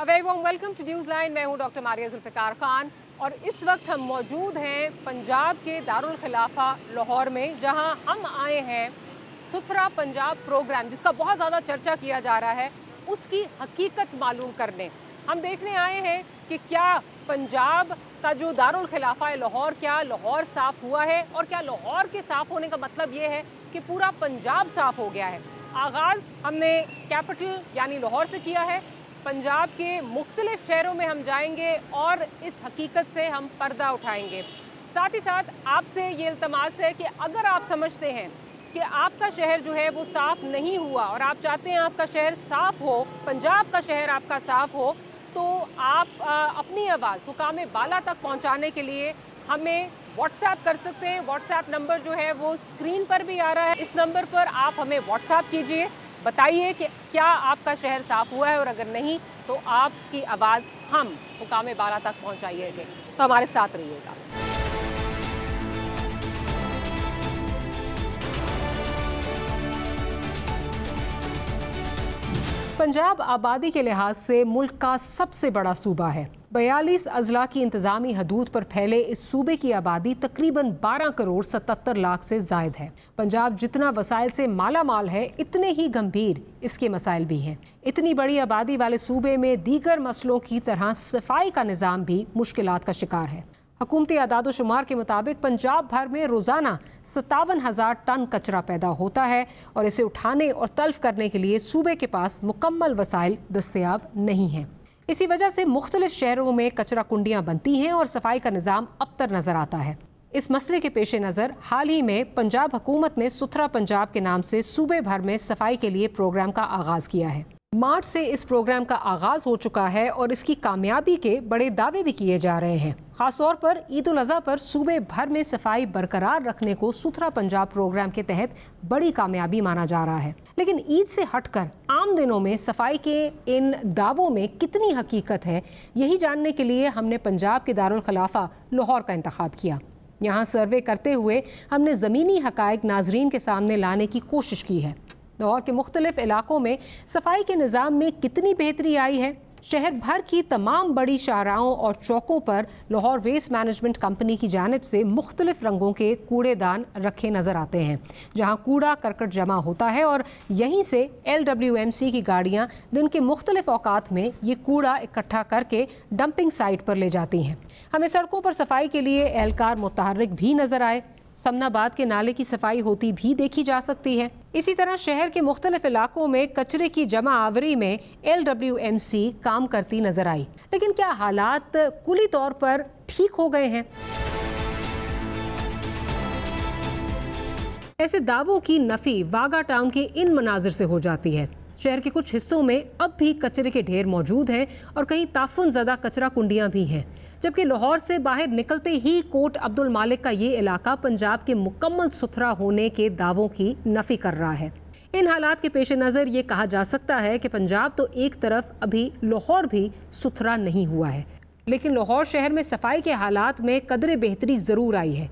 Very warm welcome to news line. मैं हूं doctor Maria Zulfikar Khan और इस वक्त हम मौजूद हैं पंजाब के दारुल खिलाफा लाहौर में, जहां हम आए हैं सुथरा पंजाब प्रोग्राम जिसका बहुत ज़्यादा चर्चा किया जा रहा है, उसकी हकीकत मालूम करने। हम देखने आए हैं कि क्या पंजाब का जो दारुल खिलाफा है लाहौर, क्या लाहौर साफ़ हुआ है और क्या लाहौर के साफ़ होने का मतलब ये है कि पूरा पंजाब साफ़ हो गया है। आगाज़ हमने कैपिटल यानी लाहौर से किया है। पंजाब के मुख्तलिफ शहरों में हम जाएंगे और इस हकीकत से हम पर्दा उठाएंगे। साथ ही साथ आपसे ये इल्तमास है कि अगर आप समझते हैं कि आपका शहर जो है वो साफ़ नहीं हुआ और आप चाहते हैं आपका शहर साफ़ हो, पंजाब का शहर आपका साफ़ हो, तो आप अपनी आवाज़ हुकाम बाला तक पहुंचाने के लिए हमें व्हाट्सएप कर सकते हैं। व्हाट्सएप नंबर जो है वो स्क्रीन पर भी आ रहा है। इस नंबर पर आप हमें व्हाट्सएप कीजिए, बताइए कि क्या आपका शहर साफ़ हुआ है और अगर नहीं तो आपकी आवाज़ हम हुकाम बाला तक पहुंचाइएगा। तो हमारे साथ रहिएगा। पंजाब आबादी के लिहाज से मुल्क का सबसे बड़ा सूबा है। 42 अजला की इंतजामी हदूद पर फैले इस सूबे की आबादी तकरीबन 12 करोड़ 77 लाख से जायद है। पंजाब जितना वसाइल से माला माल है, इतने ही गंभीर इसके मसाइल भी हैं। इतनी बड़ी आबादी वाले सूबे में दीगर मसलों की तरह सफाई का निज़ाम भी मुश्किलात का शिकार है। हुकूमती आदाद शुमार के मुताबिक पंजाब भर में रोज़ाना 57,000 टन कचरा पैदा होता है और इसे उठाने और तल्फ करने के लिए सूबे के पास मुकम्मल वसाइल दस्तयाब नहीं हैं। इसी वजह से मुख्तलिफ शहरों में कचरा कुंडियाँ बनती हैं और सफाई का निज़ाम अबतर नज़र आता है। इस मसले के पेश नज़र हाल ही में पंजाब हुकूमत ने सुथरा पंजाब के नाम से सूबे भर में सफाई के लिए प्रोग्राम का आगाज़ किया है। मार्च से इस प्रोग्राम का आगाज़ हो चुका है और इसकी कामयाबी के बड़े दावे भी किए जा रहे हैं। खासतौर पर ईद उल अज़हा पर सूबे भर में सफाई बरकरार रखने को सुथरा पंजाब प्रोग्राम के तहत बड़ी कामयाबी माना जा रहा है। लेकिन ईद से हटकर आम दिनों में सफाई के इन दावों में कितनी हकीकत है, यही जानने के लिए हमने पंजाब के दारुल खिलाफा लाहौर का इंतखाब किया। यहाँ सर्वे करते हुए हमने ज़मीनी हक़ाइक़ नाज़रीन के सामने लाने की कोशिश की है। लाहौर के मुख्तलिफ इलाकों में सफाई के निज़ाम में कितनी बेहतरी आई है। शहर भर की तमाम बड़ी शाहराहों और चौकों पर लाहौर वेस्ट मैनेजमेंट कंपनी की जानिब से मुख्तलिफ रंगों के कूड़ेदान रखे नज़र आते हैं, जहां कूड़ा करकट जमा होता है और यहीं से LWMC की गाड़ियां दिन के मुख्तलिफ औकात में ये कूड़ा इकट्ठा करके डंपिंग साइट पर ले जाती हैं। हमें सड़कों पर सफाई के लिए एहलकार मुतहर्रिक भी नज़र आए। समनाबाद के नाले की सफाई होती भी देखी जा सकती है। इसी तरह शहर के मुख्तलिफ इलाकों में कचरे की जमा आवरी में LWMC काम करती नजर आई। लेकिन क्या हालात कुली तौर पर ठीक हो गए हैं? ऐसे दावों की नफी वागा टाउन के इन मनाजिर से हो जाती है। शहर के कुछ हिस्सों में अब भी कचरे के ढेर मौजूद हैं और कहीं ताफुन ज़दा कचरा कुंडियां भी हैं, जबकि लाहौर से बाहर निकलते ही कोट अब्दुल मालिक का ये इलाका पंजाब के मुकम्मल सुथरा होने के दावों की नफी कर रहा है। इन हालात के पेश नज़र ये कहा जा सकता है कि पंजाब तो एक तरफ अभी लाहौर भी सुथरा नहीं हुआ है, लेकिन लाहौर शहर में सफाई के हालात में कदरे बेहतरी ज़रूर आई है।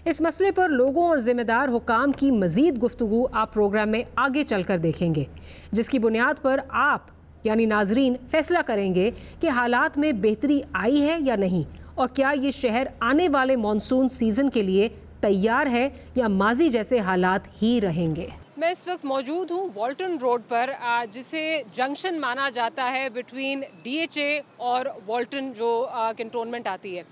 इस मसले पर लोगों और जिम्मेदार हुकाम की मजीद गुफ्तगू आप प्रोग्राम में आगे चलकर देखेंगे, जिसकी बुनियाद पर आप यानी नाजरीन फैसला करेंगे कि हालात में बेहतरी आई है या नहीं, और क्या ये शहर आने वाले मॉनसून सीजन के लिए तैयार है या माजी जैसे हालात ही रहेंगे। मैं इस वक्त मौजूद हूँ वॉल्टन रोड पर, जिसे जंक्शन माना जाता है बिटवीन DHA और वॉल्टन जो कैंटोनमेंट आती है।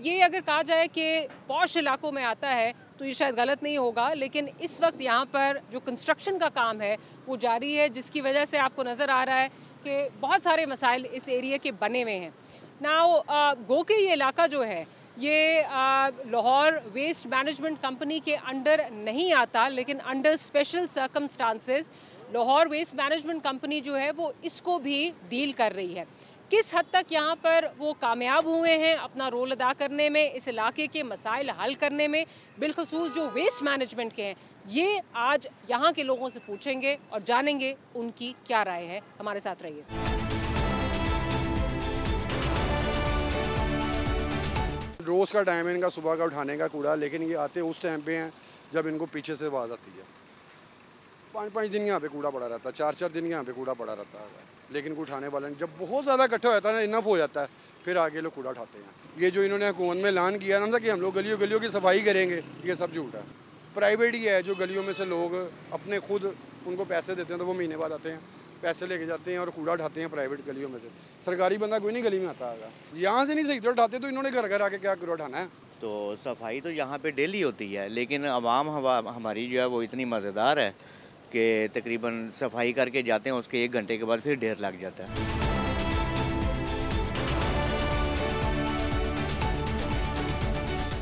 ये अगर कहा जाए कि पॉश इलाकों में आता है तो ये शायद गलत नहीं होगा, लेकिन इस वक्त यहाँ पर जो कंस्ट्रक्शन का काम है वो जारी है, जिसकी वजह से आपको नज़र आ रहा है कि बहुत सारे मसाइल इस एरिया के बने हुए हैं। नाउ गो के ये इलाका जो है ये लाहौर वेस्ट मैनेजमेंट कंपनी के अंडर नहीं आता, लेकिन under special circumstances Lahore waste management company जो है वो इसको भी डील कर रही है। किस हद तक यहाँ पर वो कामयाब हुए हैं अपना रोल अदा करने में, इस इलाके के मसाइल हल करने में, बिलखसूस जो वेस्ट मैनेजमेंट के हैं, ये आज यहाँ के लोगों से पूछेंगे और जानेंगे उनकी क्या राय है। हमारे साथ रहिए। रोज़ का टाइम है इनका सुबह का उठाने का कूड़ा, लेकिन ये आते उस टाइम पे हैं जब इनको पीछे से आवाज़ आती है। 5-5 दिन यहाँ पे कूड़ा पड़ा रहता है, 4-4 दिन यहाँ पे कूड़ा पड़ा रहता है, लेकिन कोई उठाने वाला नहीं। जब बहुत ज़्यादा इकट्ठा हो जाता है ना, इनफ हो जाता है, फिर आगे लोग कूड़ा उठाते हैं। ये जो इन्होंने हुकूमत में ऐलान किया ना कि हम लोग गलियों गलियों की सफाई करेंगे, ये सब झूठ है। प्राइवेट ही है, जो गलियों में से लोग अपने खुद उनको पैसे देते हैं तो वो महीने बाद आते हैं, पैसे लेके जाते हैं और कूड़ा उठाते हैं प्राइवेट गलियों में से। सरकारी बंदा कोई नहीं गली में आता है, यहाँ से नहीं सही तरह उठाते, तो इन्होंने घर घर आके क्या कूड़ा उठाना है। तो सफाई तो यहाँ पे डेली होती है, लेकिन आवाम हमारी जो है वो इतनी मज़ेदार है कि तकरीबन सफाई करके जाते हैं, उसके 1 घंटे के बाद फिर ढेर लग जाता है।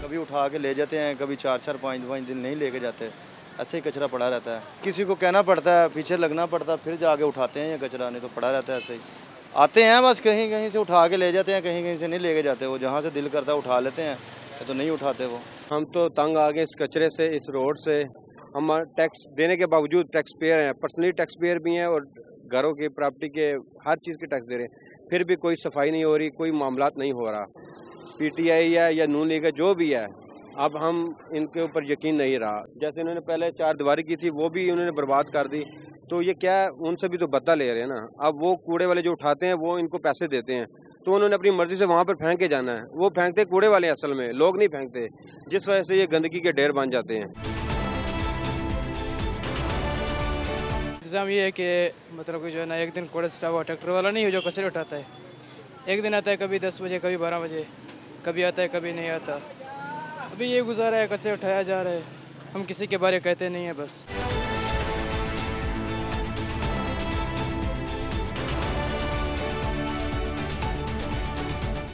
कभी उठा के ले जाते हैं, कभी 4-4 5-5 दिन नहीं लेके जाते, ऐसे ही कचरा पड़ा रहता है। किसी को कहना पड़ता है, पीछे लगना पड़ता है, फिर जाके उठाते हैं ये कचरा, नहीं तो पड़ा रहता है ऐसे ही। आते हैं बस कहीं कहीं से उठा के ले जाते हैं, कहीं कहीं से नहीं लेके जाते, वो जहाँ से दिल करता है उठा लेते हैं, तो नहीं उठाते वो। हम तो तंग आ गए इस कचरे से, इस रोड से। हम टैक्स देने के बावजूद टैक्स पेयर हैं, पर्सनली टैक्स पेयर भी हैं और घरों की प्रॉपर्टी के हर चीज़ के टैक्स दे रहे हैं, फिर भी कोई सफाई नहीं हो रही, कोई मामला नहीं हो रहा। पीटीआई है या नून लीग है, जो भी है, अब हम इनके ऊपर यकीन नहीं रहा। जैसे इन्होंने पहले 4 दीवारी की थी, वो भी उन्होंने बर्बाद कर दी, तो ये क्या है, उनसे भी तो बदला ले रहे हैं ना। अब वो कूड़े वाले जो उठाते हैं वो इनको पैसे देते हैं, तो उन्होंने अपनी मर्जी से वहाँ पर फेंक के जाना है। वो फेंकते कूड़े वाले असल में, लोग नहीं फेंकते, जिस वजह से ये गंदगी के ढेर बन जाते हैं। इंतज़ाम ये है कि मतलब कि जो है ना, एक दिन कूड़ा स्टाफ ट्रैक्टर वाला नहीं हो जो कचरे उठाता है, एक दिन आता है कभी 10 बजे, कभी 12 बजे, कभी आता है कभी नहीं आता। अभी ये गुजारा है, कचरे उठाया जा रहा है, हम किसी के बारे कहते नहीं हैं बस।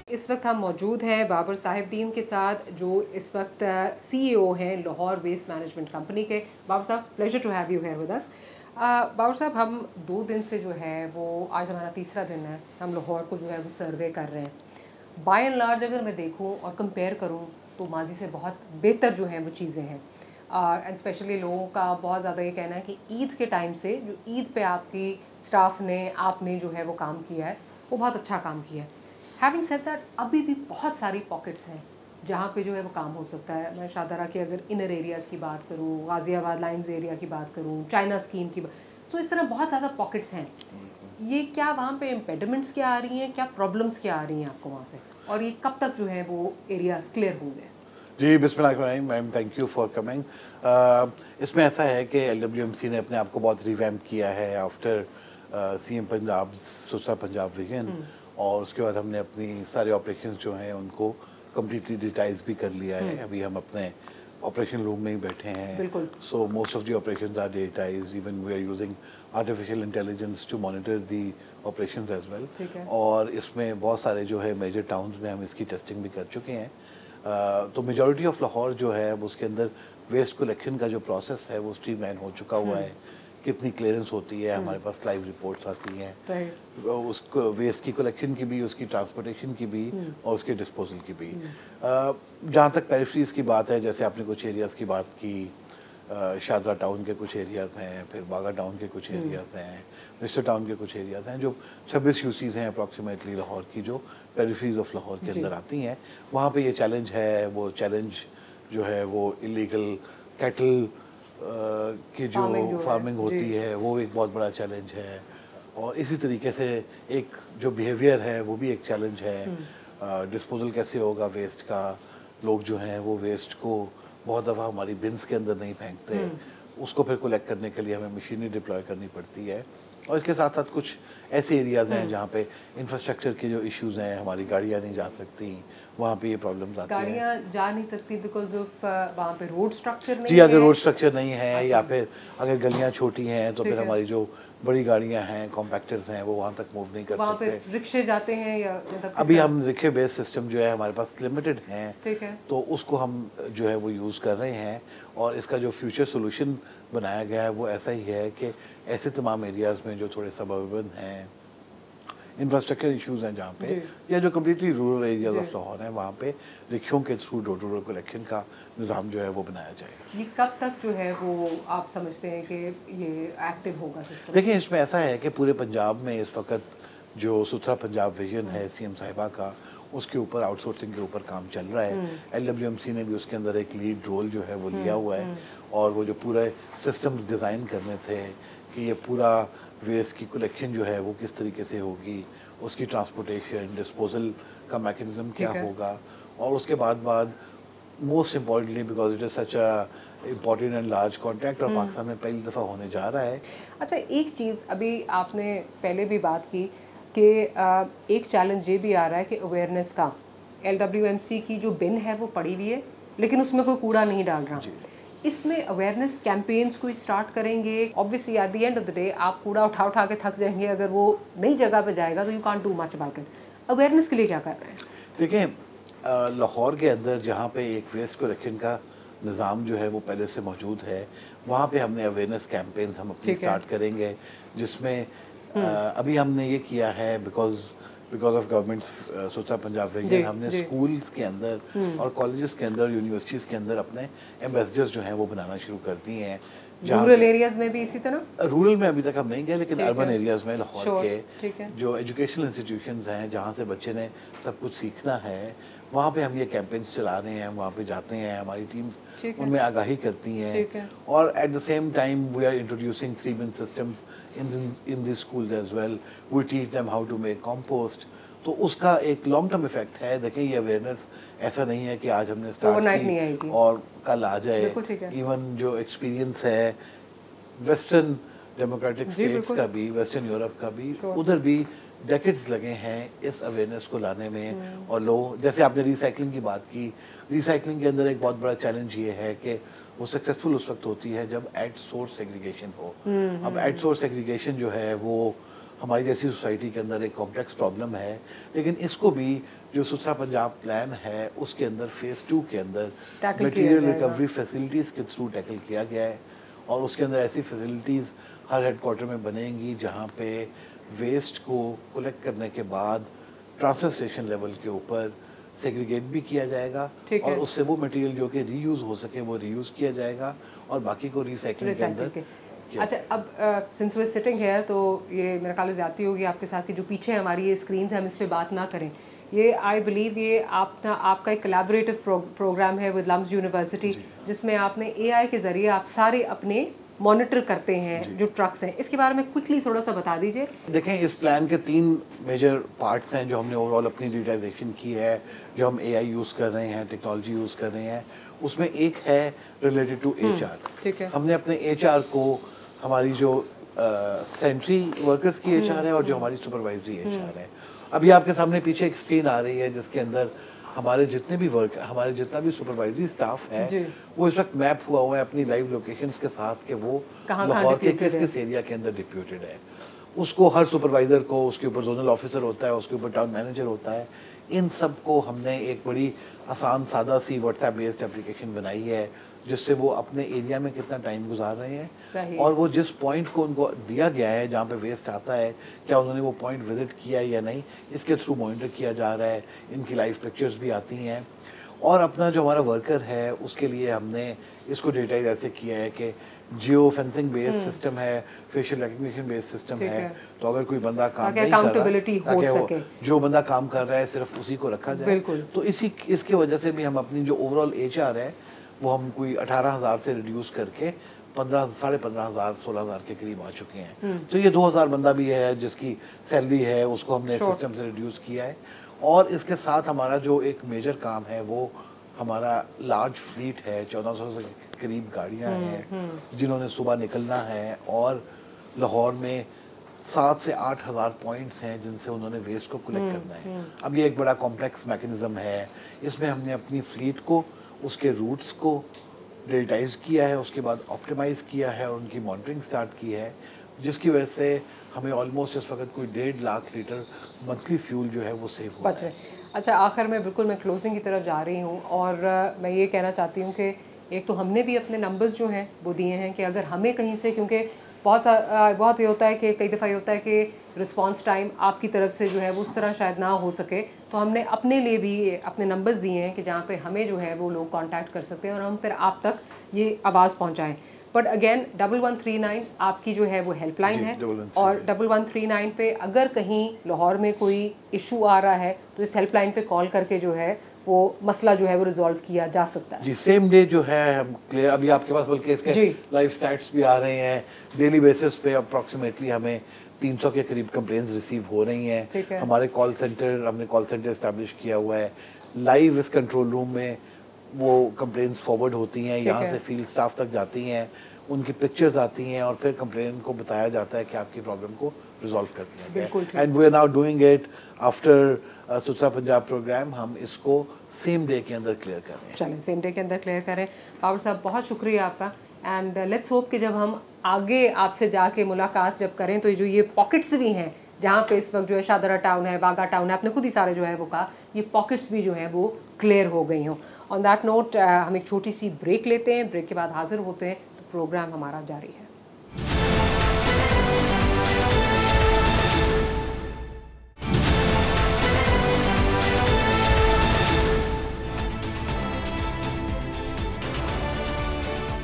इस वक्त हम मौजूद हैं बाबर साहिबदीन के साथ, जो इस वक्त CEO हैं लाहौर वेस्ट मैनेजमेंट कंपनी के। Babar sahab, pleasure to have you here with us. Babar sahab, हम 2 दिन से जो है वो, आज हमारा तीसरा दिन है, हम लाहौर को जो है वो सर्वे कर रहे हैं। बाय एंड लार्ज अगर मैं देखूं और कंपेयर करूं तो माजी से बहुत बेहतर जो है वो चीज़ें हैं। एंड स्पेशली लोगों का बहुत ज़्यादा ये कहना है कि ईद के टाइम से, जो ईद पे आपकी स्टाफ ने, आपने जो है वो काम किया है, वो बहुत अच्छा काम किया है। हैविंग सेड दैट, अभी भी बहुत सारी पॉकेट्स हैं जहाँ पे जो है वो काम हो सकता है। मैं शाहदरा के अगर इनर एरियाज़ की बात करूँ, गाज़ियाबाद लाइन्स एरिया की बात करूँ, चाइना स्कीम की बात, सो इस तरह बहुत ज़्यादा पॉकेट्स हैं। ये क्या वहाँ पे इम्पेडिमेंट्स क्या आ रही हैं, क्या प्रॉब्लम्स क्या आ रही हैं आपको वहाँ पे, और ये कब तक जो है वो एरियाज क्लियर होंगे? जी, बिस्मिल्लाह ma'am, thank you for coming. इसमें ऐसा है कि LWMC ने अपने आप को बहुत रिवैम्प किया है आफ्टर CM पंजाब सुसरा पंजाब विजन, और उसके बाद हमने अपनी सारे ऑपरेशंस जो हैं उनको कम्प्लीटली डिजिटाइज भी कर लिया है। अभी हम अपने ऑपरेशन रूम में ही बैठे हैं, so most of the operations are digitised, even we are using artificial intelligence to monitor the operations as well. और इसमें बहुत सारे जो है मेजर टाउन्स में हम इसकी टेस्टिंग भी कर चुके हैं। तो मेजॉरिटी ऑफ लाहौर जो है उसके अंदर वेस्ट कलेक्शन का जो प्रोसेस है वो स्ट्रीमलाइन हो चुका हुआ है। कितनी क्लियरंस होती है, हमारे पास लाइव रिपोर्ट्स आती हैं उसको, वेस्ट की कलेक्शन की भी, उसकी ट्रांसपोर्टेशन की भी और उसके डिस्पोजल की भी। जहाँ तक पेरिफेरीज की बात है, जैसे आपने कुछ एरियाज़ की बात की, शादरा टाउन के कुछ एरियाज़ हैं, फिर बागा टाउन के कुछ एरियाज़ हैं, मिस्टर टाउन के कुछ एरियाज़ हैं, जो 26 यूसीज़ हैं अप्रॉक्सीमेटली लाहौर की, जो पेरिफेरीज ऑफ लाहौर के अंदर आती हैं। वहाँ पे ये चैलेंज है, वो चैलेंज जो है वो इलीगल कैटल की जो फार्मिंग होती है वो एक बहुत बड़ा चैलेंज है, और इसी तरीके से एक जो बिहेवियर है वो भी एक चैलेंज है। डिस्पोजल कैसे होगा वेस्ट का, लोग जो हैं वो वेस्ट को बहुत दफ़ा हमारी बिन्स के अंदर नहीं फेंकते, उसको फिर कलेक्ट करने के लिए हमें मशीनरी डिप्लॉय करनी पड़ती है। और इसके साथ साथ कुछ ऐसे एरियाज़ हैं जहाँ पे इंफ्रास्ट्रक्चर के जो इश्यूज़ हैं, हमारी गाड़ियाँ नहीं जा सकती, वहाँ पे ये प्रॉब्लम्स आती हैं। गाड़ियाँ जा नहीं सकती बिकॉज ऑफ वहाँ पे रोड स्ट्रक्चर नहीं है। जी, अगर रोड स्ट्रक्चर नहीं है या फिर अगर गलियाँ छोटी हैं तो फिर हमारी जो बड़ी गाड़ियाँ हैं, कॉम्पैक्टर्स हैं, वो वहाँ तक मूव नहीं कर वहाँ सकते। पे रिक्शे जाते हैं या मतलब अभी हम रिक्शे बेस्ड सिस्टम जो है हमारे पास लिमिटेड हैं, ठीक है, तो उसको हम जो है वो यूज़ कर रहे हैं। और इसका जो फ्यूचर सोल्यूशन बनाया गया है वो ऐसा ही है कि ऐसे तमाम एरियाज़ में जो थोड़े सबर्बन हैं, इंफ्रास्ट्रक्चर इश्यूज़ हैं जहाँ पे, या जो completely rural areas of Lahore हैं, वहाँ पे रिक्शों के through door to door collection का निज़ाम जो है वो बनाया जाएगा। ये कब तक जो है वो आप समझते हैं कि ये एक्टिव होगा सिस्टम? देखिए, इसमें ऐसा है कि पूरे पंजाब में इस वक्त जो सुथरा पंजाब विजन है CM साहिबा का, उसके ऊपर आउटसोर्सिंग के ऊपर काम चल रहा है। LWMC ने भी उसके अंदर एक लीड रोल जो है वो लिया हुआ है, और वो जो पूरे सिस्टम्स डिज़ाइन करने थे कि ये पूरा वेस्ट की कलेक्शन जो है वो किस तरीके से होगी, उसकी ट्रांसपोर्टेशन, डिस्पोजल का मैकेनिज्म क्या होगा, और उसके बाद most importantly because it is such a important and large contract और पाकिस्तान में पहली दफ़ा होने जा रहा है। अच्छा, एक चीज़ अभी आपने पहले भी बात की कि एक चैलेंज ये भी आ रहा है कि अवेयरनेस का, LWMC की जो बिन है वो पड़ी हुई है लेकिन उसमें कोई कूड़ा नहीं डाल रहा। इसमें अवेयरनेस कैंपेन्स कोई स्टार्ट करेंगे? Obviously at the end of the day आप कूड़ा उठा के थक जाएंगे, अगर वो नई जगह पे जाएगा तो you can't do much about it. Awareness के लिए क्या कर रहे हैं? देखें, लाहौर के अंदर जहाँ पे एक वेस्ट कलेक्शन का निज़ाम जो है वो पहले से मौजूद है, वहाँ पे हमने अवेयरनेस कैंपेन्स हम अपनी स्टार्ट करेंगे, जिसमें अभी हमने ये किया है बिकॉज ऑफ गवर्नमेंट सोचा पंजाब विजन, हमने स्कूल्स के अंदर और कॉलेजेस के अंदर, यूनिवर्सिटीज़ के अंदर अपने एम्बेसडर्स जो हैं वो बनाना शुरू कर दिए हैं। रूरल एरियाज में भी इसी तरह? रूरल में अभी तक हम नहीं गए, लेकिन अर्बन एरियाज में लाहौर के जो एजुकेशनल इंस्टीट्यूशंस हैं जहाँ से बच्चे ने सब कुछ सीखना है, वहाँ पे हम ये कैंपेन्स चला रहे हैं। वहाँ पे जाते हैं, हमारी टीम्स उनमें आगाही करती हैं, और at the same time we are introducing 3 bin systems in the schools as well. We teach them how to make compost. तो उसका एक लॉन्ग टर्म इफेक्ट है। देखें, ये अवेयरनेस ऐसा नहीं है कि आज हमने स्टार्ट की और कल आ जाए। इवन जो एक्सपीरियंस है वेस्टर्न डेमोक्रेटिक स्टेट्स का भी, वेस्टर्न यूरोप का भी, उधर भी डेकेड्स लगे हैं इस अवेयरनेस को लाने में। और लोग, जैसे आपने रिसाइकलिंग की बात की, रिसाइकलिंग के अंदर एक बहुत बड़ा चैलेंज ये है कि वो सक्सेसफुल उस वक्त होती है जब एट सोर्स सेग्रीगेशन हो। अब एट सोर्स सेग्रीगेशन जो है वो हमारी जैसी सोसाइटी के अंदर एक कॉम्प्लेक्स प्रॉब्लम है, लेकिन इसको भी जो सुथरा पंजाब प्लान है उसके अंदर फेज़ 2 के अंदर मटेरियल रिकवरी फैसिलिटीज़ के थ्रू टैकल किया गया है। और उसके अंदर ऐसी फैसिलिटीज़ हर हेडक्वार्टर में बनेंगी जहाँ पे वेस्ट को कलेक्ट करने के बाद ट्रांसफर स्टेशन लेवल के ऊपर सेग्रीगेट भी किया जाएगा, और उससे वो मटेरियल जो कि रीयूज़ हो सके वो रीयूज़ किया जाएगा, और बाकी को रिसाइकलिंग के अंदर। अच्छा, अब सिंस वी सिटिंग हियर, तो ये मेरा ख्याल ज़्यादती होगी आपके साथ कि जो पीछे हमारी ये स्क्रीन्स हैं हम इस पर बात ना करें। ये आई बिलीव ये आपका एक कोलैबोरेटिव प्रोग्राम है विद लम्स यूनिवर्सिटी, जिसमें आपने AI के ज़रिए आप सारे अपने मॉनिटर करते हैं जो ट्रक्स हैं। इसके बारे में क्विकली थोड़ा सा बता दीजिए। देखें, इस प्लान के 3 मेजर पार्ट्स हैं जो हमने ओवरऑल अपनी डिजिटाइजेशन की है, जो हम AI यूज़ कर रहे हैं, टेक्नोलॉजी यूज़ कर रहे हैं। उसमें एक है रिलेटेड टू HR। ठीक है। हमने अपने HR को, हमारी जो सेंट्री वर्कर्स की HR है और जो हमारी सुपरवाइजरी HR है, अभी आपके सामने पीछे एक स्क्रीन आ रही है जिसके अंदर हमारे जितने भी हमारे जितना भी सुपरवाइजरी स्टाफ है वो इस वक्त मैप हुआ है अपनी लाइव लोकेशंस के साथ कि वो लाहौर के किस एरिया के अंदर डिप्यूटेड है। उसको हर सुपरवाइजर को, उसके ऊपर जोनल ऑफिसर होता है, उसके ऊपर टाउन मैनेजर होता है, इन सब को हमने एक बड़ी आसान सादा सी व्हाट्सएप बेस्ड एप्लीकेशन बनाई है जिससे वो अपने एरिया में कितना टाइम गुजार रहे हैं और वो जिस पॉइंट को उनको दिया गया है जहाँ पे वेस्ट आता है, क्या उन्होंने वो पॉइंट विजिट किया या नहीं, इसके थ्रू मॉनिटर किया जा रहा है। इनकी लाइव पिक्चर्स भी आती हैं। और अपना जो हमारा वर्कर है उसके लिए हमने इसको डिटेलाइज ऐसे किया है कि जियो फेंसिंग बेस्ड सिस्टम है, फेशियल रिकग्निशन बेस्ड सिस्टम है, तो अगर कोई बंदा काम नहीं कर रहा, जो बंदा काम कर रहा है सिर्फ उसी को रखा जाए। तो इसकी वजह से भी हम अपनी जो ओवरऑल HR है वो हम कोई 18,000 से रिड्यूस करके 15,500 16,000 के करीब आ चुके हैं। तो ये 2,000 बंदा भी है जिसकी सैलरी है उसको हमने सिस्टम से रिड्यूस किया है। और इसके साथ हमारा जो एक मेजर काम है वो हमारा लार्ज फ्लीट है, 1400 के करीब गाड़ियां हैं जिन्होंने सुबह निकलना है, और लाहौर में 7 से 8,000 पॉइंट्स हैं जिनसे उन्होंने वेस्ट को कलेक्ट करना है। अब ये एक बड़ा कॉम्प्लेक्स मैकेनिज्म है। इसमें हमने अपनी फ्लीट को, उसके रूट्स को डिजिटाइज किया है, उसके बाद ऑप्टिमाइज़ किया है और उनकी मॉनिटरिंग स्टार्ट की है, जिसकी वजह से हमें ऑलमोस्ट इस वक्त कोई 1.5 लाख लीटर मंथली फ्यूल जो है वो सेव हो रहा है। अच्छा, आखिर में बिल्कुल मैं क्लोजिंग की तरफ जा रही हूँ और मैं ये कहना चाहती हूँ कि एक तो हमने भी अपने नंबर्स जो हैं वो दिए हैं कि अगर हमें कहीं से, क्योंकि बहुत ये होता है कि कई दफ़ा ये होता है कि रिस्पांस टाइम आपकी तरफ से जो है वो उस तरह शायद ना हो सके, तो हमने अपने लिए भी अपने नंबर्स दिए हैं कि जहाँ पे हमें जो है वो लोग कांटेक्ट कर सकते हैं और हम फिर आप तक ये आवाज़ पहुँचाएँ। बट अगेन 1139 आपकी जो है वो हेल्पलाइन जी, है 1139 और 1139 पे अगर कहीं लाहौर में कोई इशू आ रहा है तो इस हेल्पलाइन पे कॉल करके जो है वो मसला जो है वो रिजॉल्व किया जा सकता है। जी सेम डे जो है हम क्लियर, अभी आपके पास बल्कि इसके जी। लाइव स्टैट्स भी आ रहे हैं, डेली बेसिस पे अप्रॉक्सीमेटली हमें 300 के करीब कंप्लेंट्स रिसीव हो रही ठीक है। हैं। हमारे कॉल सेंटर, हमने कॉल सेंटर इस्टेब्लिश किया हुआ है, लाइव इस कंट्रोल रूम में वो कंप्लेंट्स फॉरवर्ड होती हैं, यहाँ है। से फील्ड स्टाफ तक जाती हैं, उनकी पिक्चर्स आती हैं और फिर कंप्लेन को बताया जाता है कि आपकी प्रॉब्लम को रिजॉल्व कर दिया बिल्कुल गया। And we are now doing it after Suthra Punjab programme, हम इसको सेम डे के अंदर क्लियर कर रहे हैं। चलें सेम डे के अंदर क्लियर करें। बाबर साहब बहुत शुक्रिया आपका एंड लेट्स होप कि जब हम आगे आपसे जाके मुलाकात जब करें तो जो ये पॉकेट्स भी हैं जहाँ पे इस वक्त जो है शादरा टाउन है, वागा टाउन है, आपने खुद ही सारे जो है वो कहा, ये पॉकेट्स भी जो हैं वो क्लियर हो गई हों। ऑन दैट नोट हम एक छोटी सी ब्रेक लेते हैं, ब्रेक के बाद हाजिर होते हैं तो प्रोग्राम हमारा जारी है।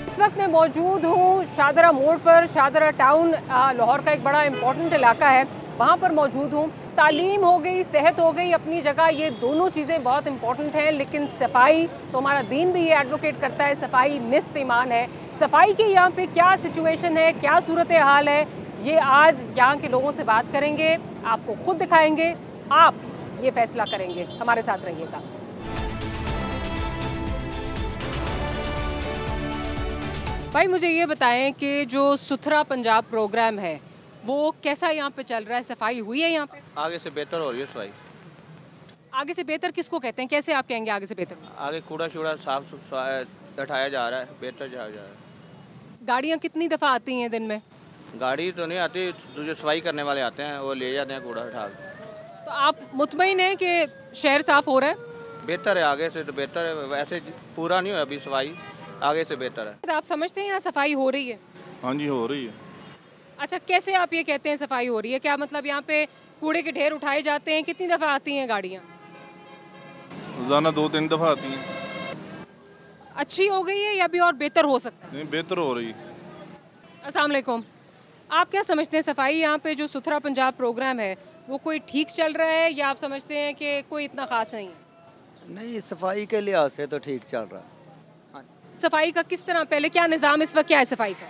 इस वक्त मैं मौजूद हूँ शादरा मोड़ पर। शादरा टाउन लाहौर का एक बड़ा इम्पोर्टेंट इलाका है, वहाँ पर मौजूद हूँ। तालीम हो गई, सेहत हो गई अपनी जगह, ये दोनों चीज़ें बहुत इंपॉर्टेंट हैं, लेकिन सफाई तो हमारा दीन भी ये एडवोकेट करता है, सफाई निस्फ ईमान है। सफाई के यहाँ पे क्या सिचुएशन है, क्या सूरत हाल है, ये आज यहाँ के लोगों से बात करेंगे, आपको खुद दिखाएंगे, आप ये फैसला करेंगे। हमारे साथ रहिएगा। भाई मुझे ये बताएं कि जो सुथरा पंजाब प्रोग्राम है वो कैसा यहाँ पे चल रहा है, सफाई हुई है यहाँ पे? आगे से बेहतर हो रही है सफाई। आगे से बेहतर किसको कहते हैं, कैसे आप कहेंगे आगे से बेहतर? आगे कूड़ा शूड़ा साफ हटाया जा रहा है, बेहतर जा रहा है। गाड़ियाँ कितनी दफ़ा आती हैं दिन में? गाड़ी तो नहीं आती, जो सफाई करने वाले आते हैं वो ले जाते हैं कूड़ा उठा के। तो आप मुतमईन हैं कि शहर साफ हो रहा है? बेहतर है, आगे से तो बेहतर है, वैसे पूरा नहीं हुआ अभी सफाई, आगे से बेहतर है। तो आप समझते हैं यहाँ सफाई हो रही है? हाँ जी हो रही है। अच्छा, कैसे आप ये कहते हैं सफाई हो रही है? क्या मतलब यहाँ पे कूड़े के ढेर उठाए जाते हैं? कितनी दफ़ा आती हैं गाड़ियाँ? रोजाना 2-3 दफ़ा आती हैं। अच्छी हो गई है या भी और बेहतर हो सकता है? नहीं, बेहतर हो रही है। अस्सलाम वालेकुम। आप क्या समझते हैं सफाई यहाँ पे जो सुथरा पंजाब प्रोग्राम है वो कोई ठीक चल रहा है या आप समझते हैं कि कोई इतना ख़ास नहीं है? नहीं, सफाई के लिहाज से तो ठीक चल रहा है। सफाई का किस तरह, पहले क्या निज़ाम, इस वक्त क्या है सफाई का?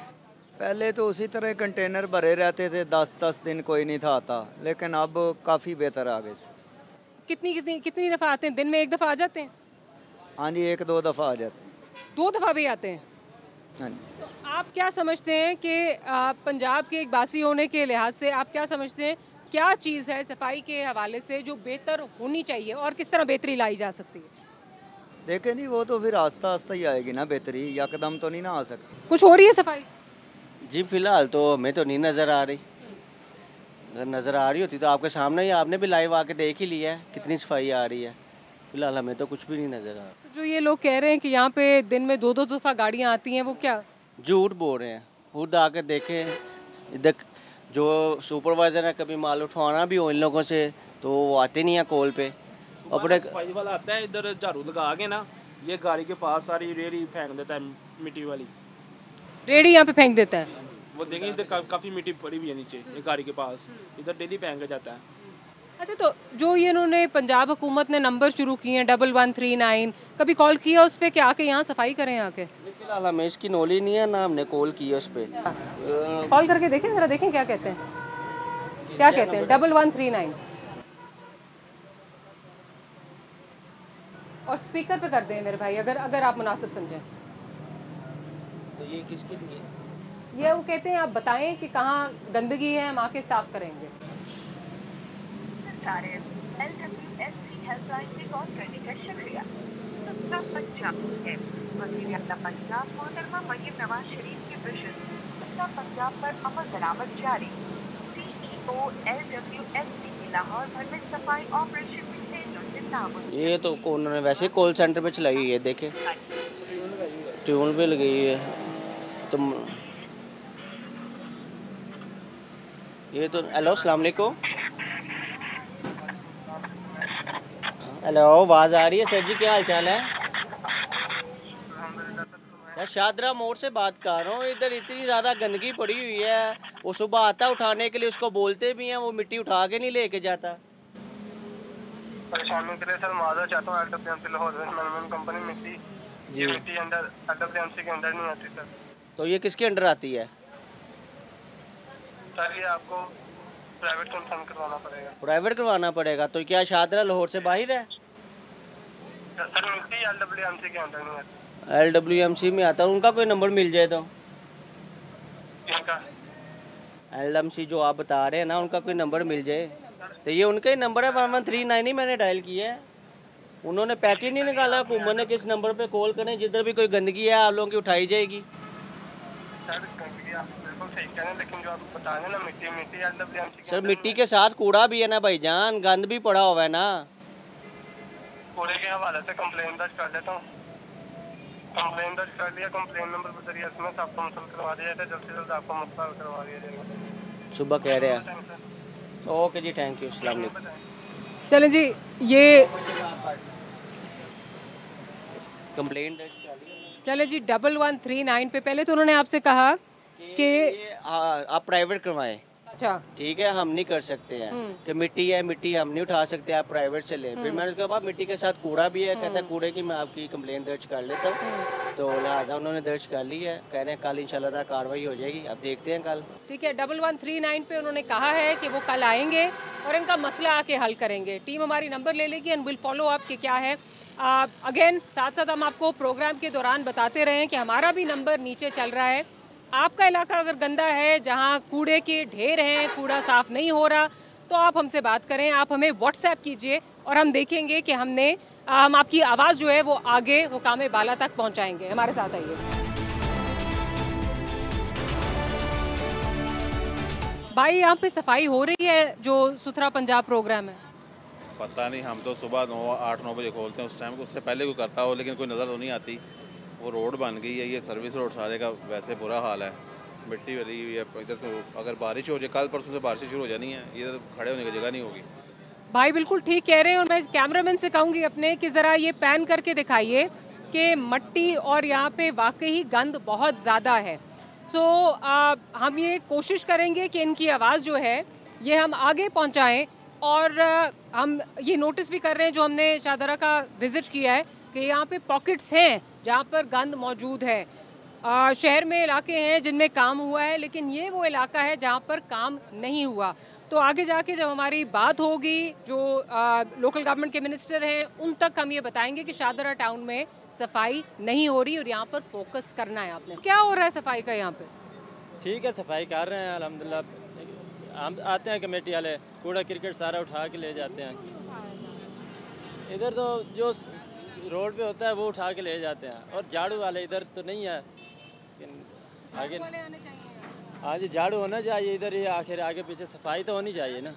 पहले तो उसी तरह कंटेनर भरे रहते थे, 10-10 दिन कोई नहीं था आता, लेकिन अब काफ़ी बेहतर आगे से। कितनी दफ़ा आते हैं? दिन में एक दफ़ा आ जाते हैं? हाँ जी, 1-2 दफ़ा आ जाते हैं। 2 दफ़ा भी आते हैं? हाँ जी। तो आप क्या समझते हैं कि पंजाब के एक बासी होने के लिहाज से आप क्या समझते हैं क्या चीज़ है सफाई के हवाले से जो बेहतर होनी चाहिए और किस तरह बेहतरी लाई जा सकती है? देखे नहीं, वो तो फिर आस्ता आस्ता ही आएगी ना बेहतरी, यकदम तो नहीं ना आ सकती। कुछ हो रही है सफाई? जी फिलहाल तो हमें तो नहीं नज़र आ रही। अगर नज़र आ रही होती तो आपके सामने ही, आपने भी लाइव आके देख ही लिया है कितनी सफाई आ रही है। फिलहाल हमें तो कुछ भी नहीं नज़र आ रहा। जो ये लोग कह रहे हैं कि यहाँ पे दिन में 2-2 दफ़ा गाड़ियाँ आती हैं, वो क्या झूठ बोल रहे हैं? खुद आके देखें, इधर जो सुपरवाइज़र है, कभी माल उठवाना भी हो इन लोगों से तो वो आते नहीं है कॉल पे। अपने सफाई वाला आता है, इधर झाड़ू लगा के ना ये गाड़ी के पास सारी रेड़ी फेंक देता है, मिट्टी वाली रेडी यहाँ पे फेंक देता है। वो देखें इधर काफ़ी मिट्टी पड़ी हुई है नीचे, ये गाड़ी के पास इधर डेली फेंक जाता है। अच्छा, तो जो ये इन्होंने पंजाब हुकूमत ने नंबर शुरू किए हैं 1139, कभी कॉल किया उस पर कि आके यहाँ सफाई करें आके? फिलहाल हमें इसकी नॉलेज नहीं है ना, हमने कॉल किया उस पर। कॉल करके देखें ज़रा, देखें क्या कहते हैं, क्या कहते हैं 1139 और स्पीकर पे कर दें मेरे भाई, अगर आप मुनासिब समझें। तो ये किसके लिए? ये वो कहते हैं आप बताएं कि कहाँ गंदगी है, हम आके साफ करेंगे। पंजाब पर अमल दरामद जारी। CEO LWSC लाहौर भर में सफाई ऑपरेशन में ये तो उन्होंने वैसे कॉल सेंटर पे चलाई हुई है, देखे ट्यून भी लगी हुई है। तो ये तो हेलो अस्सलाम वालेकुम। हेलो, आवाज़ आ रही है सर जी, क्या हाल चाल है? यार शादरा मोड़ से बात कर रहा हूँ, इधर इतनी ज़्यादा गंदगी पड़ी हुई है। वो सुबह आता उठाने के लिए, उसको बोलते भी हैं, वो मिट्टी उठा के नहीं लेके जाता। परेशानी के लिए सर माजरा चाहता हूँ। LWMC लाहौर मैनेजमेंट कंपनी मिट्टी, ये मिट्टी अंडर LWMC के अंडर नहीं आती सर। तो ये किसके अंडर आती है? सर ये आपको प्राइवेट कंसर्न करवाना पड़ेगा। प्राइवेट करवाना पड़ेगा? तो क्या शादरा लाहौर से बाहर है? सर मिट्टी LWMC के अंडर नहीं आती। LWMC में आता है, उनका कोई नंबर मिल जाए तो। इनका LMC जो आप बता रहे हैं ना, उनका कोई नंबर मिल जाए तो ये उनका ही नंबर है। 1139 ही मैंने डायल किया है, उन्होंने पैकेज नहीं निकाला। हुकूमत ने किस नंबर पे कॉल करें, जिधर भी कोई गंदगी है आप लोगों की उठाई जाएगी। सर गंदगी आप बिल्कुल सही कह रहे हैं, लेकिन जो आप बता रहे हैं ना मिट्टी LWMC सर मिट्टी के साथ कूड़ा भी है ना भाईजान, गंद भी पड़ा हुआ है ना। कूड़े के हवाले से कंप्लेन दर्ज कर देता हूँ। कंप्लेन दर्ज कर लिया, कंप्लेन नंबर पर जरिए SMS आपको मुसल करवा दिया जाए, जल्द से जल्द आपको मसला करवा दिया जाएगा। सुबह कह रहे हैं। ओके जी, थैंक यू, अस्सलाम वालेकुम। चलें जी, ये कंप्लेन चले जी 1139 पे पहले तो उन्होंने आपसे कहा कि आप प्राइवेट करवाएं। अच्छा ठीक है, हम नहीं कर सकते हैं कि मिट्टी है, मिट्टी हम नहीं उठा सकते, आप प्राइवेट से लें। फिर मैंने कहा मिट्टी के साथ कूड़ा भी है, कहता है कूड़े की मैं आपकी कंप्लेन दर्ज कर लेता हूँ। तो लिहाजा उन्होंने दर्ज कर ली है, कह रहे हैं कल इंशाल्लाह कार्रवाई हो जाएगी। अब देखते हैं कल। ठीक है, 1139 पे उन्होंने कहा है कि वो कल आएंगे और इनका मसला आके हल करेंगे। टीम हमारी नंबर ले लेगी एंड विल फॉलो अप कि क्या है। अगेन साथ साथ हम आपको प्रोग्राम के दौरान बताते रहे कि हमारा भी नंबर नीचे चल रहा है। आपका इलाका अगर गंदा है, जहां कूड़े के ढेर हैं, कूड़ा साफ नहीं हो रहा, तो आप हमसे बात करें, आप हमें व्हाट्सएप कीजिए और हम देखेंगे कि हम आपकी आवाज़ जो है वो आगे हुकाम बाला तक पहुंचाएंगे। हमारे साथ आइए। भाई यहाँ पे सफाई हो रही है जो सुथरा पंजाब प्रोग्राम है? पता नहीं, हम तो सुबह 8-9 बजे खोलते हैं, उस टाइम उससे पहले कोई करता हो, लेकिन कोई नज़र तो नहीं आती। वो रोड बन गई है, ये सर्विस रोड सारे का वैसे बुरा हाल है, मिट्टी भरी हुई है इधर। तो अगर बारिश हो जाए, कल परसों से बारिश शुरू हो जानी है, इधर खड़े होने की जगह नहीं होगी। भाई बिल्कुल ठीक कह रहे हैं, और मैं कैमरामैन से कहूँगी अपने कि ज़रा ये पैन करके दिखाइए कि मट्टी और यहाँ पे वाकई गंद बहुत ज़्यादा है। सो हम ये कोशिश करेंगे कि इनकी आवाज़ जो है ये हम आगे पहुँचाएँ। और हम ये नोटिस भी कर रहे हैं, जो हमने शादरा का विज़िट किया है, कि यहाँ पे पॉकेट्स हैं जहाँ पर गंद मौजूद है। शहर में इलाके हैं जिनमें काम हुआ है, लेकिन ये वो इलाका है जहाँ पर काम नहीं हुआ। तो आगे जाके जब हमारी बात होगी, जो लोकल गवर्नमेंट के मिनिस्टर हैं, उन तक हम ये बताएंगे कि शादरा टाउन में सफाई नहीं हो रही और यहाँ पर फोकस करना है आपने। क्या हो रहा है सफाई का यहाँ पे? ठीक है, सफाई कर रहे हैं अल्हम्दुलिल्लाह। हम आते हैं कमेटी वाले, कूड़ा क्रिकेट सारा उठा के ले जाते हैं। इधर तो जो रोड पे होता है वो उठा के ले जाते हैं, और झाड़ू वाले इधर तो नहीं है, आगे हाँ जी झाड़ू होना चाहिए इधर, ये आखिर आगे पीछे सफाई तो होनी चाहिए ना।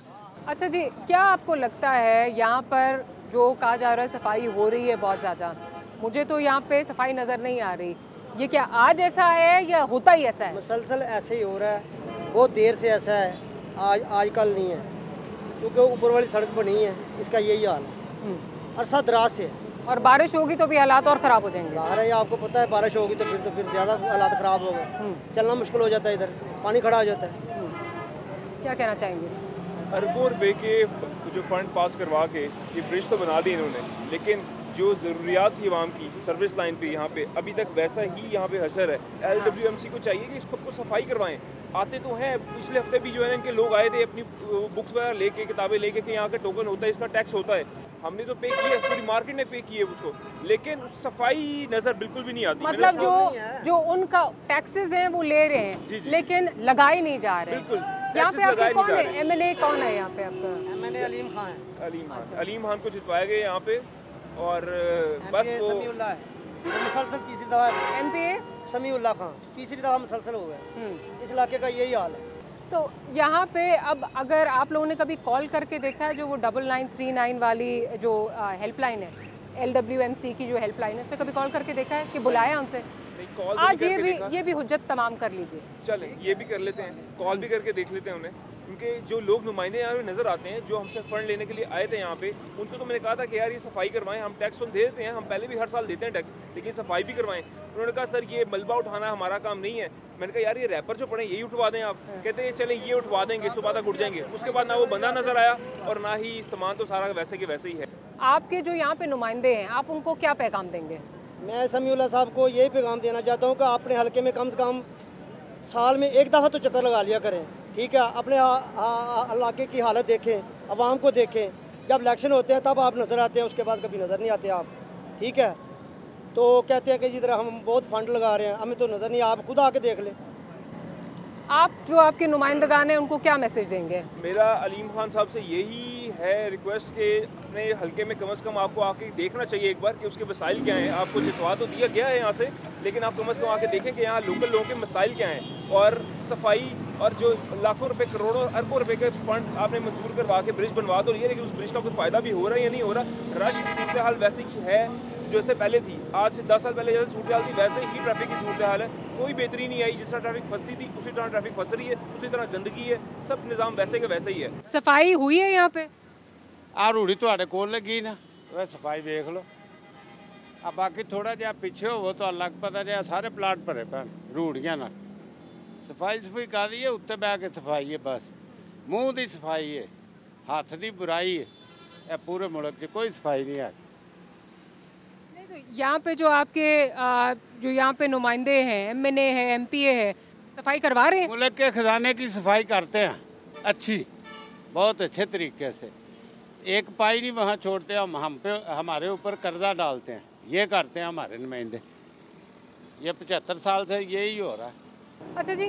अच्छा जी, क्या आपको लगता है यहाँ पर जो कहा जा रहा है सफाई हो रही है बहुत ज़्यादा, मुझे तो यहाँ पे सफाई नज़र नहीं आ रही। ये क्या आज ऐसा है या होता ही ऐसा है? मुसलसल ऐसे ही हो रहा है, बहुत देर से ऐसा है, आज कल नहीं है, क्योंकि ऊपर वाली सड़क बनी है, इसका यही हाल है, अरसा दराज से। और बारिश होगी तो भी हालात और ख़राब हो जाएंगे। बाहर है, आपको पता है बारिश होगी तो फिर ज़्यादा हालात ख़राब हो गए, चलना मुश्किल हो जाता है, इधर पानी खड़ा हो जाता है। क्या कहना चाहेंगे? अरबों रुपए के जो फंड पास करवा के ये ब्रिज तो बना दी इन्होंने, लेकिन जो ज़रूरियात थी आवाम की सर्विस लाइन पे यहाँ पे अभी तक वैसा ही यहाँ पे हशर है। LWMC को चाहिए कि इसको सफाई करवाएं। आते तो हैं, पिछले हफ्ते भी जो है इनके लोग आए थे अपनी बुक्स वगैरह लेके, किताबें लेके कि यहाँ का टोकन होता है, इसका टैक्स होता है, हमने तो पे किया, पूरी मार्केट ने पे किए उसको, लेकिन सफाई नज़र बिल्कुल भी नहीं आती। मतलब जो उनका टैक्सेस हैं वो ले रहे हैं, लेकिन लगाए नहीं जा रहे। बिल्कुल, यहाँ पे आपके कौन है MLA, कौन है यहाँ पे आपका? MLA अलीम खान है। अलीम खान को जितवाया गया यहाँ पे, और बस वो समीउल्लाह है, मुसलसल तीसरी दफा। MPA समीउल्लाह खान तीसरी दफा मुसलसल हो गया। इस इलाके का यही हाल है। तो यहाँ पे अब अगर आप लोगों ने कभी कॉल करके देखा है, जो वो 9939 वाली जो हेल्पलाइन है, LWMC की जो हेल्पलाइन है, उस पर कभी कॉल करके देखा है कि बुलाया उनसे? आज ये भी हुज्जत तमाम कर लीजिए। चले ये भी कर लेते हैं, कॉल भी करके देख लेते हैं उन्हें, क्योंकि जो लोग नुमाइंदे यहाँ पे नज़र आते हैं, जो हमसे फ़ंड लेने के लिए आए थे यहाँ पे, उनको तो मैंने कहा था कि यार ये सफाई करवाएं, हम टैक्स फंड दे देते हैं, हम पहले भी हर साल देते हैं टैक्स, लेकिन सफाई भी करवाएं। उन्होंने कहा सर ये मलबा उठाना हमारा काम नहीं है। मैंने कहा यार ये रैपर जो पड़े यही उठवा दें आप। कहते हैं चलें ये उठवा देंगे, सुबह तक उठ जाएंगे। उसके बाद ना वो बंदा नज़र आया और ना ही सामान तो सारा वैसे के वैसे ही है। आपके जो यहाँ पे नुमाइंदे हैं, आप उनको क्या पैगाम देंगे? मैं समीउल्लाह साहब को यही पैगाम देना चाहता हूँ कि अपने हल्के में कम से कम साल में एक दफ़ा तो चक्कर लगा लिया करें, ठीक है। अपने इलाके की हालत देखें, आवाम को देखें। जब इलेक्शन होते हैं तब आप नज़र आते हैं, उसके बाद कभी नज़र नहीं आते आप, ठीक है। तो कहते हैं कि जिधर हम बहुत फंड लगा रहे हैं, हमें तो नज़र नहीं, आप खुद आके देख लें। आप जो आपके नुमाइंदगान हैं उनको क्या मैसेज देंगे? मेरा अलीम खान साहब से यही है रिक्वेस्ट कि अपने हल्के में कम से कम आपको आके देखना चाहिए एक बार कि उसके मसाइल क्या हैं। आपको जितवा तो दिया गया है यहाँ से, लेकिन आप कम से कम आके देखें कि यहाँ लोकल लोगों के मसाइल क्या हैं। और सफाई और जो लाखों रुपए, करोड़ों अरबों रुपए के फंड आपने मंजूर करवा के ब्रिज बनवा तो लिए, लेकिन उस ब्रिज का कोई फ़ायदा भी हो रहा है या नहीं हो रहा। रश की सूरत हाल वैसे की है जैसे पहले थी, आज से 10 साल पहले जैसे सूरत हाल थी वैसे ही ट्रैफिक की सूरत हाल है। कोई बेहतरी नहीं आई, जिस तरह ट्रैफिक फंसती थी उसी तरह ट्रैफिक फंस रही है, उसी तरह गंदगी है, सब निज़ाम वैसे के वैसे ही है। सफाई हुई है यहाँ पे? आ रूढ़ी ਤੁਹਾਡੇ ਕੋਲ ਲੱਗੀ ਨਾ, वे सफाई देख लो। अब बाकी थोड़ा जिहा पिछे हो तो अलग पता जिहा सारे प्लाट भरे पैन रूढ़ियां नाल। सफाई कादी है, उत्ते बह के सफाई है, बस मूँह की सफाई है, हाथ की बुराई है। यह पूरे मुल्क च कोई सफाई नहीं है। तो यहाँ पे जो आपके जो यहाँ पे नुमाइंदे हैं, MNA है, MPA है, सफाई करवा रहे हैं? मुल्क के खजाने की सफाई करते हैं अच्छी, बहुत अच्छे तरीके से। एक पाई नहीं वहाँ छोड़ते, हम पे हमारे ऊपर कर्जा डालते हैं, ये करते हैं हमारे नुमाइंदे। ये 75 साल से यही हो रहा है। अच्छा जी,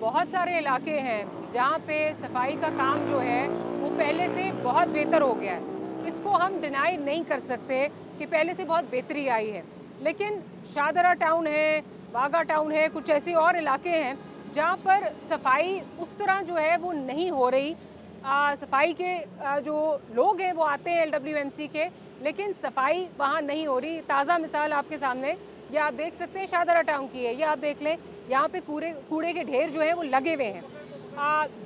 बहुत सारे इलाके हैं जहाँ पे सफाई का काम जो है वो पहले से बहुत बेहतर हो गया है। इसको हम डिनाई नहीं कर सकते कि पहले से बहुत बेहतरी आई है, लेकिन शाहदरा टाउन है, वाघा टाउन है, कुछ ऐसे और इलाके हैं जहाँ पर सफाई उस तरह जो है वो नहीं हो रही। सफाई के जो लोग हैं वो आते हैं LWMC के, लेकिन सफाई वहाँ नहीं हो रही। ताज़ा मिसाल आपके सामने ये आप देख सकते हैं, शाहदरा टाउन की है। ये आप देख लें, यहाँ पे कूड़े के ढेर जो हैं वो लगे हुए हैं।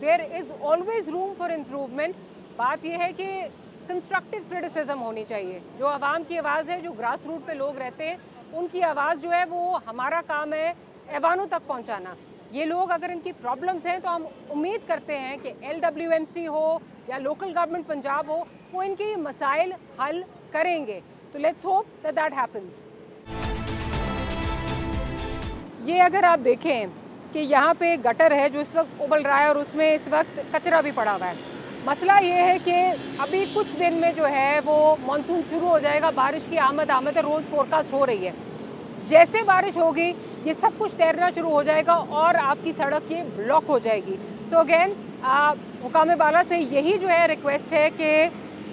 There is always room for improvement. बात यह है कि कंस्ट्रक्टिव क्रिटिसिज्म होनी चाहिए। जो आवाम की आवाज़ है, जो ग्रास रूट पे लोग रहते हैं, उनकी आवाज़ जो है वो हमारा काम है ऐवानों तक पहुंचाना। ये लोग अगर इनकी प्रॉब्लम्स हैं तो हम उम्मीद करते हैं कि LWMC हो या लोकल गवर्नमेंट पंजाब हो, वो इनकी मसाइल हल करेंगे। तो let's hope that that happens. ये अगर आप देखें कि यहाँ पे गटर है जो इस वक्त उबल रहा है और उसमें इस वक्त कचरा भी पड़ा हुआ है। मसला ये है कि अभी कुछ दिन में जो है वो मानसून शुरू हो जाएगा, बारिश की आमद है, रोज़ फोरकास्ट हो रही है। जैसे बारिश होगी ये सब कुछ तैरना शुरू हो जाएगा और आपकी सड़क ये ब्लॉक हो जाएगी। तो अगेन हुकाम बाला से यही जो है रिक्वेस्ट है कि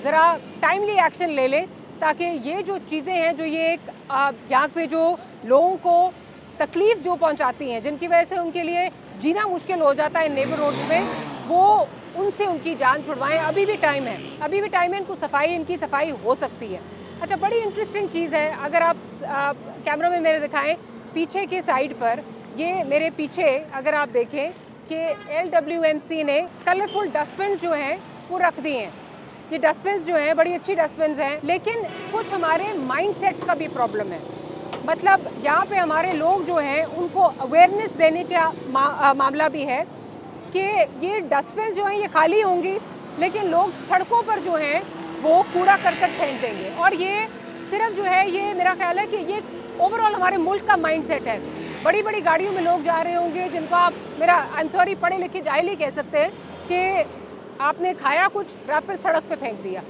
ज़रा टाइमली एक्शन ले लें, ताकि ये जो चीज़ें हैं, जो ये यहाँ पे जो लोगों को तकलीफ़ जो पहुँचाती हैं, जिनकी वजह से उनके लिए जीना मुश्किल हो जाता है नेबर रोड में, वो उनसे उनकी जान छुड़वाएं। अभी भी टाइम है, अभी भी टाइम है, इनकी सफाई हो सकती है। अच्छा, बड़ी इंटरेस्टिंग चीज़ है, अगर आप कैमरा में मेरे दिखाएं, पीछे के साइड पर, ये मेरे पीछे अगर आप देखें कि LWMC ने कलरफुल डस्टबिन जो हैं वो रख दिए हैं। ये डस्टबिन जो हैं बड़ी अच्छी डस्टबिन हैं, लेकिन कुछ हमारे माइंडसेट का भी प्रॉब्लम है। मतलब यहाँ पे हमारे लोग जो हैं उनको अवेयरनेस देने का मामला भी है कि ये डस्टबिन जो हैं ये खाली होंगी, लेकिन लोग सड़कों पर जो हैं वो कूड़ा करकट फेंक देंगे। और ये सिर्फ जो है, ये मेरा ख्याल है कि ये ओवरऑल हमारे मुल्क का माइंडसेट है। बड़ी बड़ी गाड़ियों में लोग जा रहे होंगे जिनको आप आई एम सॉरी पढ़े लिखे जाहिल ही कह सकते हैं कि आपने खाया कुछ, रैपर सड़क पे फेंक दिया।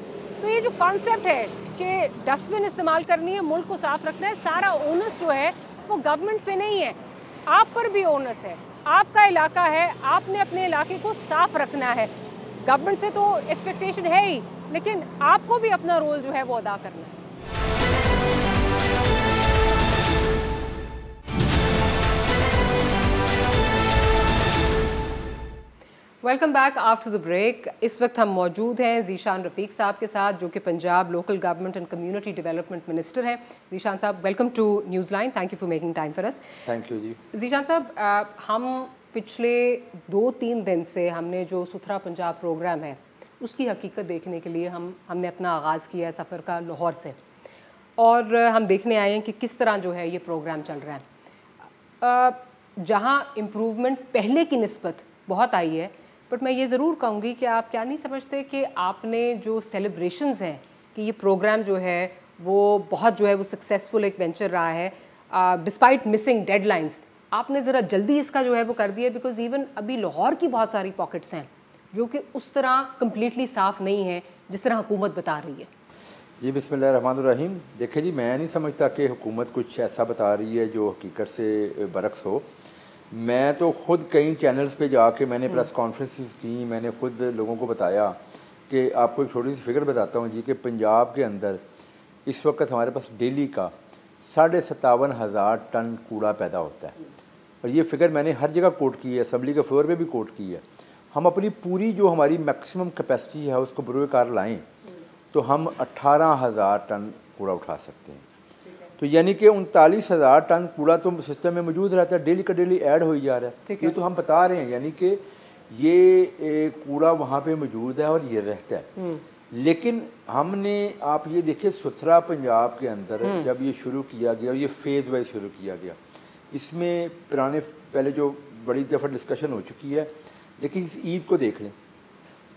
तो ये जो कॉन्सेप्ट है कि डस्टबिन इस्तेमाल करनी है, मुल्क को साफ़ रखना है, सारा ओनस जो है वो गवर्नमेंट पे नहीं है, आप पर भी ओनस है। आपका इलाका है, आपने अपने इलाके को साफ़ रखना है। गवर्नमेंट से तो एक्सपेक्टेशन है ही, लेकिन आपको भी अपना रोल जो है वो अदा करना है। Welcome back after the break. इस वक्त हम मौजूद हैं ज़ीशान रफ़ीक साहब के साथ, जो कि Punjab local government and community development minister हैं। ज़ीशान साहब, welcome to news line, thank you for making time for us. Thank you जी। ज़ीशान साहब, हम पिछले 2-3 दिन से हमने जो सुथरा पंजाब प्रोग्राम है उसकी हकीकत देखने के लिए हमने अपना आगाज़ किया है सफ़र का लाहौर से, और हम देखने आए हैं कि किस तरह जो है ये प्रोग्राम चल रहा है। जहाँ इम्प्रूवमेंट पहले की निस्बत बहुत आई है, बट मैं ये ज़रूर कहूँगी कि आप क्या नहीं समझते कि आपने जो सेलिब्रेशंस हैं कि ये प्रोग्राम जो है वो बहुत जो है वो सक्सेसफुल एक वेंचर रहा है डिस्पाइट मिसिंग डेडलाइंस, आपने ज़रा जल्दी इसका जो है वो कर दिया, बिकॉज इवन अभी लाहौर की बहुत सारी पॉकेट्स हैं जो कि उस तरह कम्प्लीटली साफ़ नहीं है जिस तरह हुकूमत बता रही है। जी बिस्मिल्लाहिर्रहमानिर्रहीम। देखिए जी, मैं नहीं समझता कि हुकूमत कुछ ऐसा बता रही है जो हकीकत से बरक्स हो। मैं तो ख़ुद कई चैनल्स पे जाके मैंने प्रेस कॉन्फ्रेंसेस की, मैंने ख़ुद लोगों को बताया कि आपको एक छोटी सी फिगर बताता हूँ जी कि पंजाब के अंदर इस वक्त हमारे पास डेली का 57,500 टन कूड़ा पैदा होता है, और ये फिगर मैंने हर जगह कोट की है, असम्बली के फ्लोर पे भी कोट की है। हम अपनी पूरी जो हमारी मैक्सिमम कैपेसिटी है उसको बरूए कार लाएँ तो हम 18,000 टन कूड़ा उठा सकते हैं। तो यानी कि 39,000 टन कूड़ा तो सिस्टम में मौजूद रहता है, डेली का डेली ऐड हो ही जा रहा है। ये तो हम बता रहे हैं, यानी कि ये कूड़ा वहाँ पे मौजूद है और ये रहता है। लेकिन हमने, आप ये देखिए, सुथरा पंजाब के अंदर जब ये शुरू किया गया, और ये फेज़ वाइज शुरू किया गया, इसमें पहले जो बड़ी दफ़ा डिस्कशन हो चुकी है, लेकिन इस ईद को देख लें,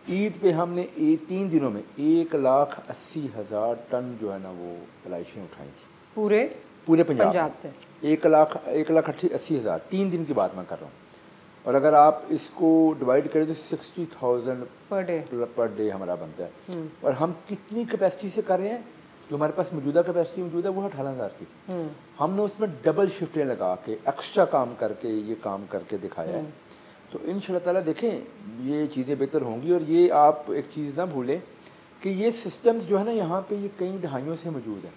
ईद पे हमने 3 दिनों में 1,80,000 टन जो है ना वो तलाशियाँ उठाई थी पूरे पंजाब से। 1,80,000 3 दिन की बात मैं कर रहा हूँ, और अगर आप इसको डिवाइड करें तो 60,000 पर डे हमारा बनता है। और हम कितनी कैपेसिटी से कर रहे हैं? जो हमारे पास मौजूदा कैपेसिटी मौजूद है वो है 18,000 की। हमने उसमें डबल शिफ्टें लगा के एक्स्ट्रा काम करके ये काम करके दिखाया है। तो इंशाल्लाह ताला देखें ये चीज़ें बेहतर होंगी। और ये आप एक चीज़ ना भूलें कि ये सिस्टम्स जो है ना यहाँ पे ये कई दहाइयों से मौजूद है।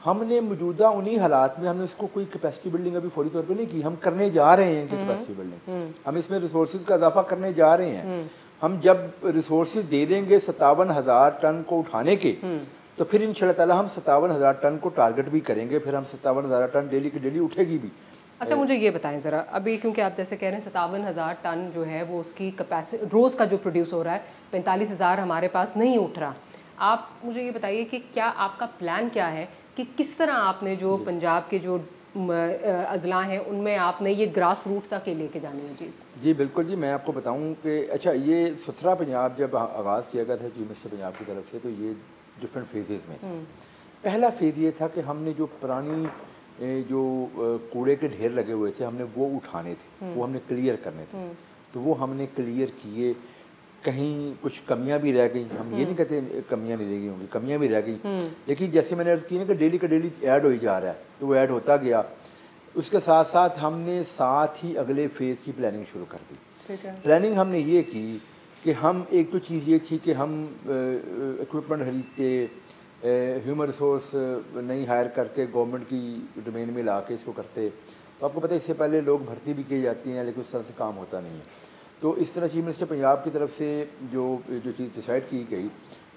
हमने मौजूदा उन्हीं हालात में हमने इसको कोई कैपेसिटी बिल्डिंग अभी फौरी तौर पे नहीं की, हम करने जा रहे हैं इनकी कैपेसिटी बिल्डिंग। हम इसमें रिसोर्सेज का इजाफा करने जा रहे हैं। हम जब रिसोर्सेज दे देंगे 57,000 टन को उठाने के, तो फिर इंशाल्लाह ताला हम 57,000 टन को टारगेट भी करेंगे, फिर हम 57,000 टन डेली की डेली उठेगी भी। अच्छा, मुझे ये बताएं ज़रा, अभी क्योंकि आप जैसे कह रहे हैं 57,000 टन जो है वो उसकी कैपेसिटी रोज़ का जो प्रोड्यूस हो रहा है, 45,000 हमारे पास नहीं उठ रहा। आप मुझे ये बताइए कि क्या आपका प्लान क्या है कि किस तरह आपने जो पंजाब के जो अजला हैं उनमें आपने ये ग्रास रूट तक लेके जानी है चीज़? जी बिल्कुल जी, मैं आपको बताऊं कि अच्छा, ये सुथरा पंजाब जब आगाज़ किया गया था चीफ मिनिस्टर पंजाब की तरफ से, तो ये डिफरेंट फेजेज़ में था। पहला फेज़ ये था कि हमने जो पुरानी जो कूड़े के ढेर लगे हुए थे हमने वो उठाने थे, वो हमने क्लियर करने थे। तो वो हमने क्लियर किए, कहीं कुछ कमियां भी रह गई। हम ये नहीं कहते कमियां नहीं रह गई होंगी, कमियां भी रह गई, लेकिन जैसे मैंने अर्ज़ की ना कि डेली का डेली ऐड हो ही जा रहा है, तो वो ऐड होता गया। उसके साथ साथ हमने साथ ही अगले फेज़ की प्लानिंग शुरू कर दी। प्लानिंग हमने ये की कि हम, एक तो चीज़ ये थी कि हम इक्विपमेंट खरीदते, ह्यूमन रिसोर्स नहीं हायर करके गवर्नमेंट की डोमेन में ला के इसको करते। तो आपको पता है इससे पहले लोग भर्ती भी की जाती हैं, लेकिन उस तरह से काम होता नहीं है। तो इस तरह चीफ मिनिस्टर पंजाब की तरफ से जो चीज़ डिसाइड की गई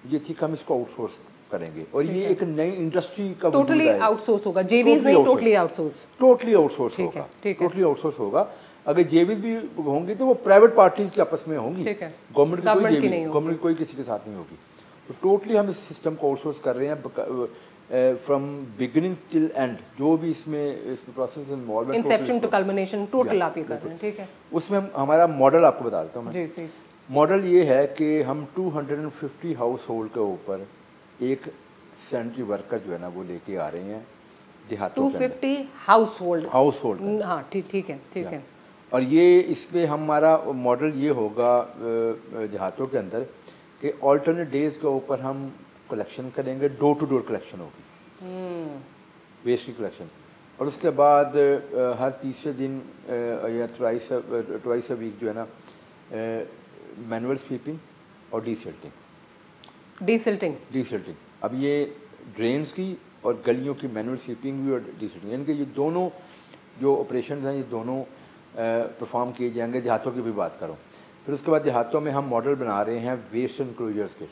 ये थी कि हम इसको आउटसोर्स करेंगे, और ये एक नई इंडस्ट्री का टोटली आउटसोर्स होगा, जेवीज नहीं, टोटली आउटसोर्स होगा, टोटली आउटसोर्स होगा। अगर जेवीज भी होंगी तो वो प्राइवेट पार्टीज के आपस में होंगी, गवर्नमेंट की कोई किसी के साथ नहीं होगी। तो टोटली हम इस सिस्टम को आउटसोर्स कर रहे हैं फ्रॉम बिगिनिंग टिल एंड, जो भी इसमें प्रोसेस इन्वॉल्व है, इंसेप्शन टू कल्मिनेशन, टोटल आप ये कर रहे हैं। ठीक है, उसमें हमारा मॉडल आपको बता देता हूँ मैं। मॉडल ये है कि हम 250 हाउस होल्ड के ऊपर एक सैनिटरी वर्कर जो है ना वो लेके आ रहे हैं देहातों के 250 हाउस होल्ड। हाँ ठीक है। और ये इसमें हमारा मॉडल ये होगा देहातों के अंदर कि ऑल्टरनेट डेज के ऊपर हम कलेक्शन करेंगे, डोर टू डोर कलेक्शन होगी, वेस्ट की कलेक्शन। और उसके बाद हर तीसरे दिन या ट्वाइस अ वीक जो है ना मैनुअल स्वीपिंग और डीसिल्टिंग। अब ये ड्रेन्स की और गलियों की मैनुअल स्वीपिंग भी और डीसिल्टिंग, यानी कि ये दोनों जो ऑपरेशन हैं ये दोनों परफॉर्म किए जाएंगे। देहातों की भी बात करूँ, फिर उसके बाद देहातों में हम मॉडल बना रहे हैं वेस्ट एनक्लोजर्स के,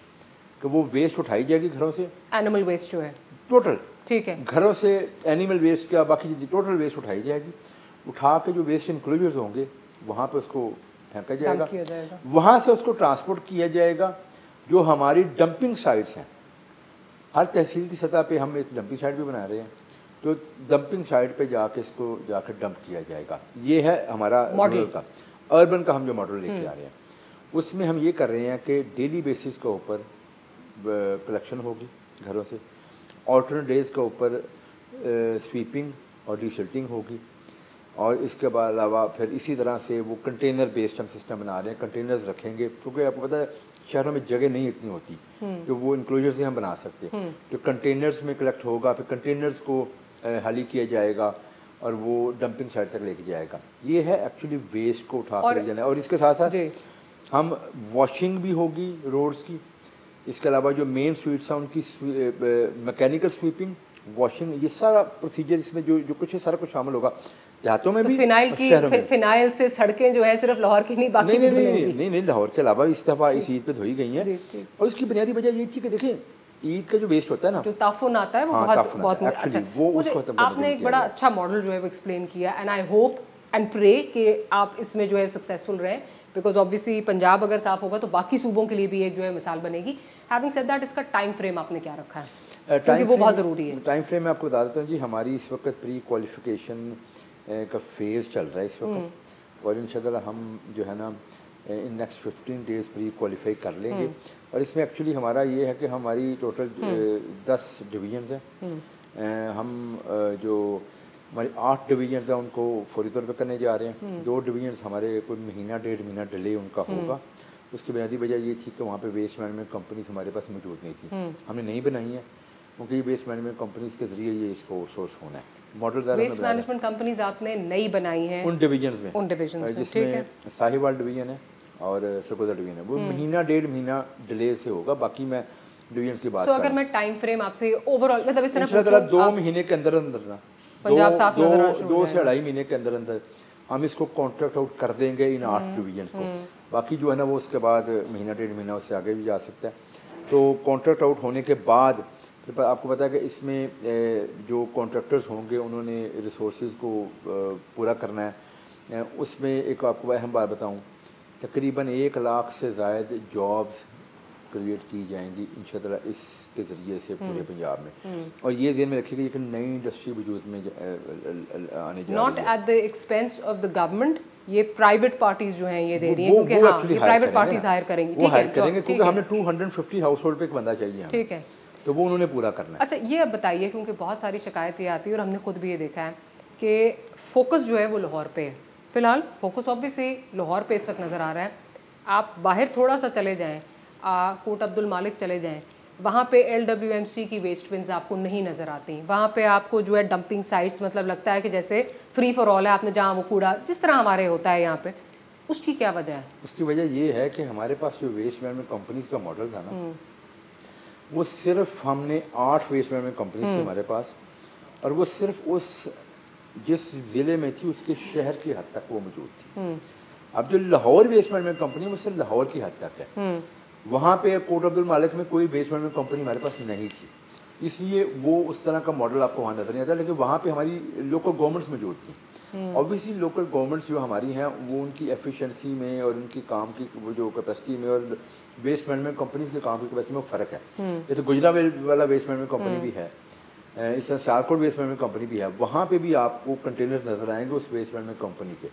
कि वो वेस्ट उठाई जाएगी घरों से, एनिमल वेस्ट जो है टोटल, ठीक है, घरों से एनिमल वेस्ट का बाकी टोटल वेस्ट उठाई जाएगी। उठा के जो वेस्ट एनक्लोजर्स होंगे वहाँ पे उसको फेंका जाएगा, वहाँ से उसको ट्रांसपोर्ट किया जाएगा। जो हमारी डंपिंग साइट्स हैं, हर तहसील की सतह पे हम एक डंपिंग साइट भी बना रहे हैं, तो डंपिंग साइट पे जाके इसको जाकर डंप किया जाएगा। ये है हमारा रूरल का। अर्बन का हम जो मॉडल लेके आ रहे हैं उसमें हम ये कर रहे हैं कि डेली बेसिस के ऊपर कलेक्शन होगी घरों से, ऑल्टरनेट डेज के ऊपर स्वीपिंग और डीसिल्टिंग होगी, और इसके बाद अलावा फिर इसी तरह से वो कंटेनर बेस्ड हम सिस्टम बना रहे हैं। कंटेनर्स रखेंगे क्योंकि आपको पता है शहरों में जगह नहीं इतनी होती, तो वो इंक्लोजर से हम बना सकते हैं। तो कंटेनर्स में कलेक्ट होगा, फिर कंटेनर्स को खाली किया जाएगा और वो डंपिंग साइट तक लेके जाएगा। ये है एक्चुअली वेस्ट को उठा कर ले जाना। और इसके साथ साथ हम वॉशिंग भी होगी रोड्स की, इसके अलावा जो मेन स्ट्रीट्स हैं उनकी मैकेनिकल स्वीपिंग, वॉशिंग, ये सारा प्रोसीजर इसमें जो कुछ है सारा कुछ शामिल होगा। देहातों में भी फिनाइल से सड़कें जो है सिर्फ लाहौर की नहीं, बाकी नहीं लाहौर के अलावा इस दफ़ा इस ईद पे धोई गई हैं। और उसकी बुनियादी वजह ये थी कि देखें ईद का जो वेस्ट होता है ना, जो ताफुन आता है वो बहुत अच्छा। वो उसको आपने एक बड़ा अच्छा मॉडल जो है वो एक्सप्लेन किया, and I hope and pray कि आप इसमें जो है सक्सेसफुल रहें, बिकॉज ऑब्वियसली पंजाब अगर साफ होगा तो बाकी सूबों के लिए भी एक जो है मिसाल बनेगी। हैविंग सेड दैट, इसका टाइम फ्रेम आपने क्या रखा है, क्योंकि वो बहुत ज़रूरी है। टाइम फ्रेम मैं आपको बता देता हूँ जी, हमारी इस वक्त प्री क्वालिफिकेशन का फेज़ चल रहा है इस वक्त, और इंशाल्लाह हम जो है ना in next 15 days pre qualify कर लेंगे। और इसमें एक्चुअली हमारा ये है कि हमारी टोटल 10 डिवीजन्स हैं। हम जो हमारी 8 डिवीजन्स हैं उनको फौरी तौर पर करने जा रहे हैं। 2 डिवीजन्स हमारे कोई महीना 1.5 महीना डिले उनका होगा। उसकी बुनियादी वजह ये थी कि वहाँ पे वेस्ट मैनेजमेंट कंपनीज हमारे पास मौजूद नहीं थी, हमने नहीं बनाई है, क्योंकि वेस्ट मैनेजमेंट कंपनीज के ज़रिए ये इसको सोर्स होना है। मॉडल वेस्ट मैनेजमेंट कंपनीज आपने नई बनाई हैं उन डिवीजन्स में, जिसमें साहिवाल डिवीजन है और सरगोदा डिवीजन है। वो महीना 1.5 महीना डिले से होगा, बाकी मैं डिवीजन्स की बात अगर मैं टाइम फ्रेम आपसे ओवरऑल मतलब इस तरह पूछूं, 2 महीने के अंदर अंदर ना, पंजाब साफ नजर आना शुरू 2 से 2.5 महीने के अंदर अंदर हम इसको कॉन्ट्रैक्ट आउट कर देंगे इन 8 डिवीजन्स को। बाकी जो है ना वो उसके बाद महीना 1.5 महीना उससे आगे भी जा सकता है। तो कॉन्ट्रैक्ट आउट होने के बाद फिर आपको पता है कि इसमें जो कॉन्ट्रैक्टर्स होंगे उन्होंने रिसोर्सेज को पूरा करना है। उसमें एक आपको अहम बात बताऊं, तकरीबन 1 लाख से ज़ायद जॉब्स क्रिएट की जाएंगी इंशाअल्लाह इसके ज़रिए से पूरे पंजाब में। और ये ज़हन में रखिएगा कि नई इंडस्ट्री वजूद में आने जा रही है, not at the expense of the government. ये प्राइवेट पार्टीज जो हैं ये दे रही हैं, क्योंकि हाँ ये प्राइवेट पार्टीज हायर करेंगी, वो हायर करेंगे क्योंकि हमने 250 हाउस होल्ड पे एक बंदा चाहिए, ठीक है, तो वो उन्होंने पूरा करना है। अच्छा ये अब बताइए, क्योंकि बहुत सारी शिकायतें आती है और हमने खुद भी ये देखा है कि फोकस जो है वो लाहौर पे है फिलहाल। फोकस ऑब्वियसली लाहौर पे इस वक्त नज़र आ रहा है। आप बाहर थोड़ा सा चले जाएं, कोट अब्दुल मालिक चले जाएं, वहाँ पे LWMC की वेस्ट बिन्स आपको नहीं नज़र आती। वहाँ पे आपको जो है डंपिंग साइट्स, मतलब लगता है कि जैसे फ्री फॉर ऑल है, आपने जहाँ वो कूड़ा जिस तरह हमारे होता है यहाँ पे। उसकी क्या वजह है? उसकी वजह ये है कि हमारे पास जो वेस्ट मैनेजमेंट कंपनीज का मॉडल था ना, वो सिर्फ हमने 8 वेस्ट मैनेजमेंट कंपनीज थी हमारे पास, और वो सिर्फ उस जिस ज़िले में थी उसके शहर की हद तक वो मौजूद थी। अब जो लाहौर वेस्ट मैनेजमेंट कंपनी है वो सिर्फ लाहौर की हद तक है। वहाँ पे कोट अब्दुल मालिक में कोई वेस्ट मैनेजमेंट कंपनी हमारे पास नहीं थी, इसलिए वो उस तरह का मॉडल आपको वहाँ नजर नहीं आता। लेकिन वहाँ पे हमारी लोकल गवर्नमेंट्स मौजूद थी। ऑब्वियसली लोकल गवर्नमेंट्स जो हमारी हैं वो उनकी एफिशिएंसी में और उनकी काम की वो जो कैपेसिटी में और वेस्ट मैनेजमेंट कंपनीज के काम की कैपेसिटी में फ़र्क है। जैसे गुजरात वाला वेस्ट मैनेजमेंट कंपनी भी है, इस तरह सियालकोट वेस्ट मैनेजमेंट कंपनी भी है, वहाँ पे भी आपको कंटेनर्स नजर आएंगे उस वेस्ट मैनेजमेंट कंपनी के।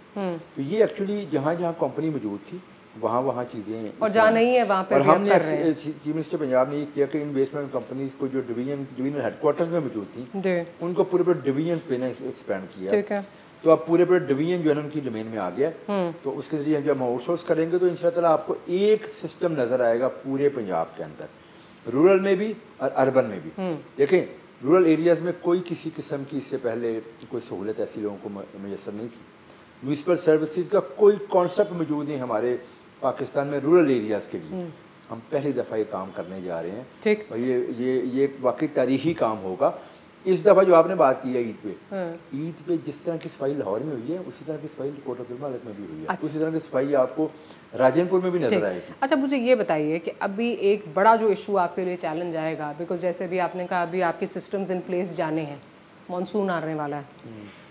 तो ये एक्चुअली जहाँ जहाँ कंपनी मौजूद थी वहाँ चीज़ें, और जहाँ नहीं है वहाँ पे। और हमने चीफ मिनिस्टर पंजाब ने ये किया कि इन वेस्ट मैनेजमेंट कंपनीज को जो डिवीजनल हेडक्वार्टर्स में मौजूद थी उनको पूरे पूरे डिवीजन पे ना एक्सपेंड किया। तो अब पूरे पूरे डिवीजन जो है ना उनकी डोमेन में आ गया। तो उसके जरिए जब हम आउटसोर्स करेंगे तो इंशाअल्लाह आपको एक सिस्टम नज़र आएगा पूरे पंजाब के अंदर, रूरल में भी और अर्बन में भी। देखें रूरल एरियाज़ में कोई किसी किस्म की इससे पहले कोई सहूलत ऐसी लोगों को मैसर नहीं थी। म्यूनसिपल सर्विसेज का कोई कॉन्सेप्ट मौजूद नहीं हमारे पाकिस्तान में रूरल एरियाज़ के लिए। हम पहली दफ़ा ये काम करने जा रहे हैं, ठीक। और ये वाकई तारीखी काम होगा। इस दफ़ा जो आपने बात की है ईद पे जिस तरह की सफाई लाहौर में हुई है उसी तरह की सफाई कोट अब्दुल मालिक में भी हुई है। अच्छा। उसी तरह की सफाई आपको राजनपुर में भी नजर आएगी। अच्छा मुझे ये बताइए कि अभी एक बड़ा जो इशू आपके लिए चैलेंज आएगा, बिकॉज जैसे भी आपने कहा अभी आपके सिस्टम्स इन प्लेस जाने हैं, मानसून आने वाला है,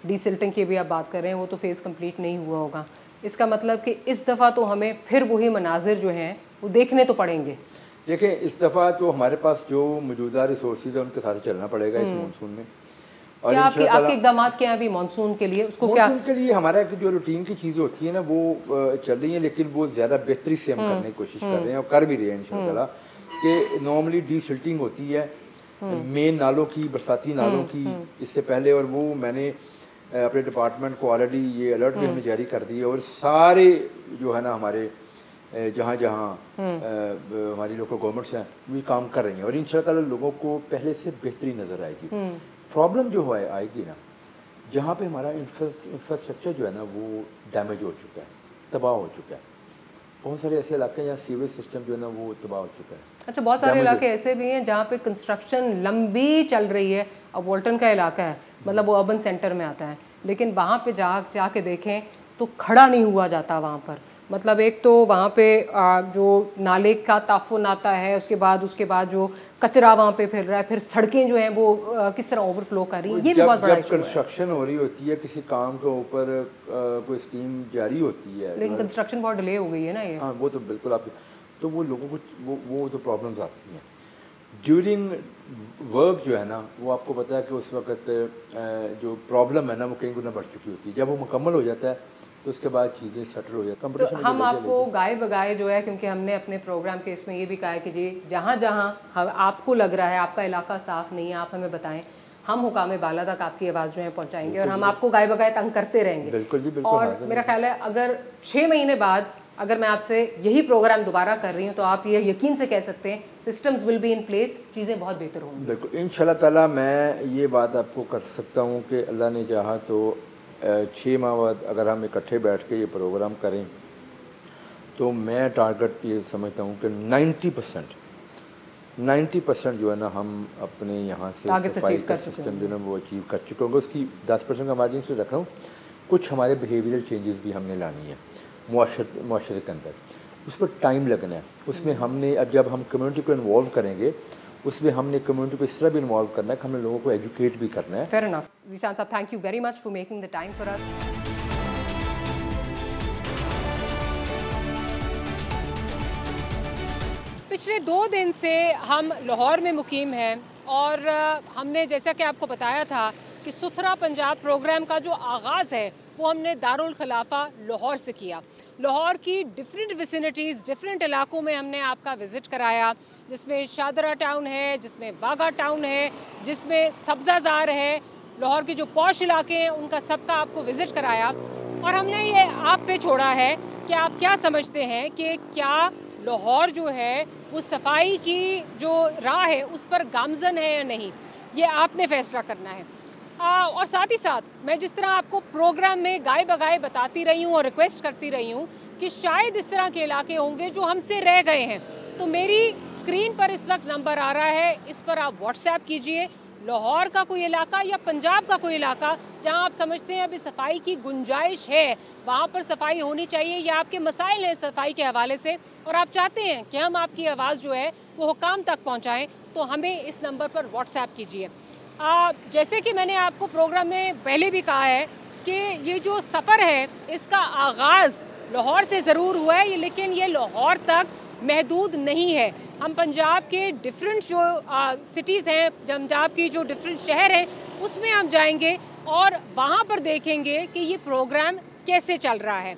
डीसिल्टिंग की भी आप बात कर रहे हैं, वो तो फेज़ कंप्लीट नहीं हुआ होगा, इसका मतलब कि इस दफ़ा तो हमें फिर वही मनाजिर जो हैं वो देखने तो पड़ेंगे। देखिए इस दफ़ा तो हमारे पास जो मौजूदा रिसोर्सेज है उनके साथ चलना पड़ेगा इस मानसून में। और क्या आपके इक़दाम क्या हैं अभी मानसून के लिए? उसको क्या मानसून के लिए हमारा जो रूटीन की चीज़ें होती है ना वो चल रही हैं, लेकिन वो ज़्यादा बेहतरी से हम करने की कोशिश कर रहे हैं और कर भी रहे हैं इंशाअल्लाह। कि नॉर्मली डीसिल्टिंग होती है मेन नालों की, बरसाती नालों की इससे पहले, और वो मैंने अपने डिपार्टमेंट को ऑलरेडी ये अलर्ट भी हमें जारी कर दिया और सारे जो है ना हमारे जहाँ जहाँ हमारी लोकल गवर्नमेंट्स हैं वो काम कर रही हैं और इंशाअल्लाह लोगों को पहले से बेहतरी नज़र आएगी। प्रॉब्लम जो है आएगी ना जहाँ पे हमारा इंफ्रास्ट्रक्चर जो है ना वो डैमेज हो चुका है, तबाह हो चुका है। बहुत सारे ऐसे इलाके हैं जहाँ सीवेज सिस्टम जो है ना वो तबाह हो चुका है। अच्छा, बहुत सारे इलाके ऐसे भी हैं जहाँ पे कंस्ट्रक्शन लंबी चल रही है। अब वोल्टन का इलाका है, मतलब वो अर्बन सेंटर में आता है, लेकिन वहाँ पे जाके देखें तो खड़ा नहीं हुआ जाता वहाँ पर। मतलब एक तो वहाँ पे जो नाले का ताफुन आता है, उसके बाद जो कचरा वहाँ पे फैल रहा है, फिर सड़कें जो हैं वो किस तरह ओवरफ्लो कर रही हैं, ये भी बहुत बड़ा इशू है। कंस्ट्रक्शन हो रही होती है किसी काम के ऊपर कोई स्कीम जारी होती है, लेकिन कंस्ट्रक्शन बहुत डिले हो गई है ना ये। हाँ वो तो बिल्कुल आपकी, तो वो लोगों को वो तो प्रॉब्लम्स आती हैं ड्यूरिंग वर्क जो है ना। वो आपको पता है कि उस वक्त जो प्रॉब्लम है ना वो कई गुना बढ़ चुकी होती है। जब वो मुकम्मल हो जाता है तो उसके बाद चीज़ें सेटल हो जाती हैं। तो हम आपको गाय बगाए जो है, क्योंकि हमने अपने प्रोग्राम के इसमें ये भी कहा है कि जी जहाँ जहाँ आपको लग रहा है आपका इलाका साफ़ नहीं है, आप हमें बताएं, हम हुकाम बाला तक आपकी आवाज़ जो है पहुँचाएंगे और हम आपको गाय बगाए तंग करते रहेंगे। बिल्कुल जी, बिल्कुल। और मेरा ख्याल है अगर 6 महीने बाद अगर मैं आपसे यही प्रोग्राम दोबारा कर रही हूँ तो आप ये यकीन से कह सकते हैं systems will be in place, चीज़ें बहुत बेहतर होंगी। बिल्कुल इंशाल्लाह ताला मैं ये बात आपको कर सकता हूँ कि अल्लाह ने चाहा तो 6 माह बाद अगर हम इकट्ठे बैठ के ये प्रोग्राम करें तो मैं टारगेट ये समझता हूँ कि 90% जो है ना हम अपने यहाँ से सफाई का सिस्टम जो है वो अचीव कर चुके होंगे। उसकी 10% का मार्जिन से रख रहा हूँ। कुछ हमारे बिहेवियरल चेंजेस भी हमने लानी है मुआशरे के अंदर, उस पर टाइम लगना है। उसमें हमने अब जब हम कम्युनिटी को इन्वॉल्व करेंगे उसमें हमने कम्युनिटी को इस तरह भी इन्वॉल्व करना है कि हमने लोगों को एजुकेट भी करना है। Fair enough. Zishan साहब, thank you very much for making the time for us. पिछले 2 दिन से हम लाहौर में मुकीम हैं और हमने जैसा कि आपको बताया था कि सुथरा पंजाब प्रोग्राम का जो आगाज़ है वो हमने दारुल खिलाफा लाहौर से किया। लाहौर की डिफरेंट विसिनिटीज़, डिफरेंट इलाकों में हमने आपका विज़िट कराया, जिसमें शादरा टाउन है, जिसमें बागा टाउन है, जिसमें सब्ज़ाज़ार है। लाहौर के जो पॉश इलाके हैं उनका सबका आपको विज़िट कराया और हमने ये आप पे छोड़ा है कि आप क्या समझते हैं कि क्या लाहौर जो है वो सफाई की जो राह है उस पर गामजन है या नहीं, ये आपने फ़ैसला करना है। और साथ ही साथ मैं जिस तरह आपको प्रोग्राम में गाय बगाए बताती रही हूँ और रिक्वेस्ट करती रही हूँ कि शायद इस तरह के इलाके होंगे जो हमसे रह गए हैं, तो मेरी स्क्रीन पर इस वक्त नंबर आ रहा है, इस पर आप व्हाट्सएप कीजिए। लाहौर का कोई इलाका या पंजाब का कोई इलाका जहां आप समझते हैं अभी सफाई की गुंजाइश है, वहां पर सफाई होनी चाहिए या आपके मसाइल हैं सफाई के हवाले से और आप चाहते हैं कि हम आपकी आवाज़ जो है वो हुकाम तक पहुंचाएं, तो हमें इस नंबर पर व्हाट्सएप कीजिए। जैसे कि मैंने आपको प्रोग्राम में पहले भी कहा है कि ये जो सफ़र है इसका आगाज़ लाहौर से ज़रूर हुआ है, लेकिन ये लाहौर तक महदूद नहीं है। हम पंजाब के डिफरेंट जो सिटीज़ हैं, पंजाब की जो डिफरेंट शहर हैं उसमें हम जाएंगे और वहाँ पर देखेंगे कि ये प्रोग्राम कैसे चल रहा है।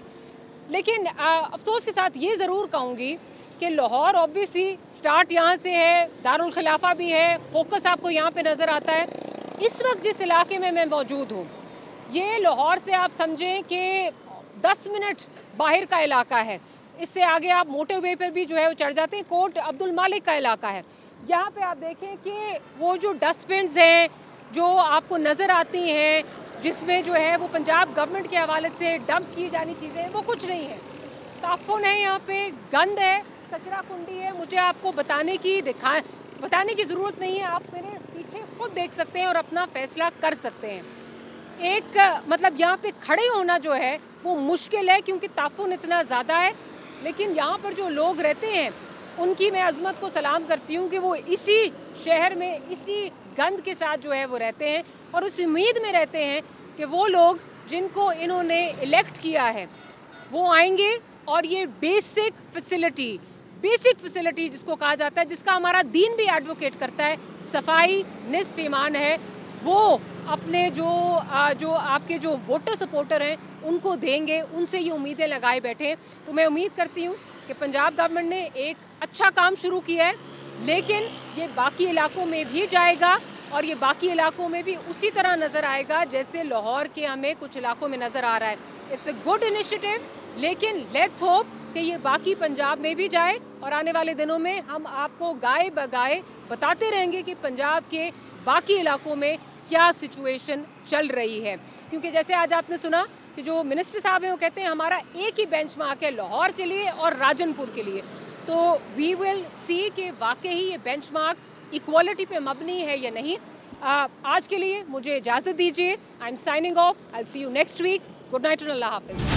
लेकिन अफसोस के साथ ये ज़रूर कहूँगी कि लाहौर ऑब्वियसली स्टार्ट यहाँ से है, दारुल खिलाफा भी है, फोकस आपको यहाँ पे नज़र आता है। इस वक्त जिस इलाके में मैं मौजूद हूँ ये लाहौर से आप समझें कि 10 मिनट बाहर का इलाका है। इससे आगे आप मोटरवे पर भी जो है वो चढ़ जाते हैं, कोट अब्दुल मालिक का इलाका है। यहाँ पे आप देखें कि वो जो डस्टबिन्स हैं जो आपको नज़र आती हैं, जिसमें जो है वो पंजाब गवर्नमेंट के हवाले से डंप की जानी चीज़ें, वो कुछ नहीं है। ताफुन है, यहाँ पे गंद है, कचरा कुंडी है। मुझे आपको बताने की ज़रूरत नहीं है, आप मेरे पीछे खुद देख सकते हैं और अपना फैसला कर सकते हैं। एक मतलब यहाँ पे खड़े होना जो है वो मुश्किल है क्योंकि ताफुन इतना ज़्यादा है, लेकिन यहाँ पर जो लोग रहते हैं उनकी मैं अज़मत को सलाम करती हूँ कि वो इसी शहर में इसी गंद के साथ जो है वो रहते हैं और उस उम्मीद में रहते हैं कि वो लोग जिनको इन्होंने इलेक्ट किया है वो आएंगे और ये बेसिक फैसिलिटी जिसको कहा जाता है, जिसका हमारा दीन भी एडवोकेट करता है, सफाई निस्फ ईमान है, वो अपने जो आपके जो वोटर सपोर्टर हैं उनको देंगे, उनसे ये उम्मीदें लगाए बैठे हैं। तो मैं उम्मीद करती हूँ कि पंजाब गवर्नमेंट ने एक अच्छा काम शुरू किया है, लेकिन ये बाकी इलाकों में भी जाएगा और ये बाकी इलाकों में भी उसी तरह नज़र आएगा जैसे लाहौर के हमें कुछ इलाकों में नज़र आ रहा है। इट्स अ गुड इनिशिएटिव, लेकिन लेट्स होप कि ये बाकी पंजाब में भी जाए और आने वाले दिनों में हम आपको गाए बगाए बताते रहेंगे कि पंजाब के बाकी इलाकों में क्या सिचुएशन चल रही है। क्योंकि जैसे आज आपने सुना कि जो मिनिस्टर साहब हैं वो कहते हैं हमारा एक ही बेंचमार्क है लाहौर के लिए और राजनपुर के लिए, तो वी विल सी कि वाकई ही ये बेंचमार्क इक्वालिटी पे मबनी है या नहीं। आज के लिए मुझे इजाज़त दीजिए। I am signing off. I will see you next week. Good night और अल्लाह हाफिज़।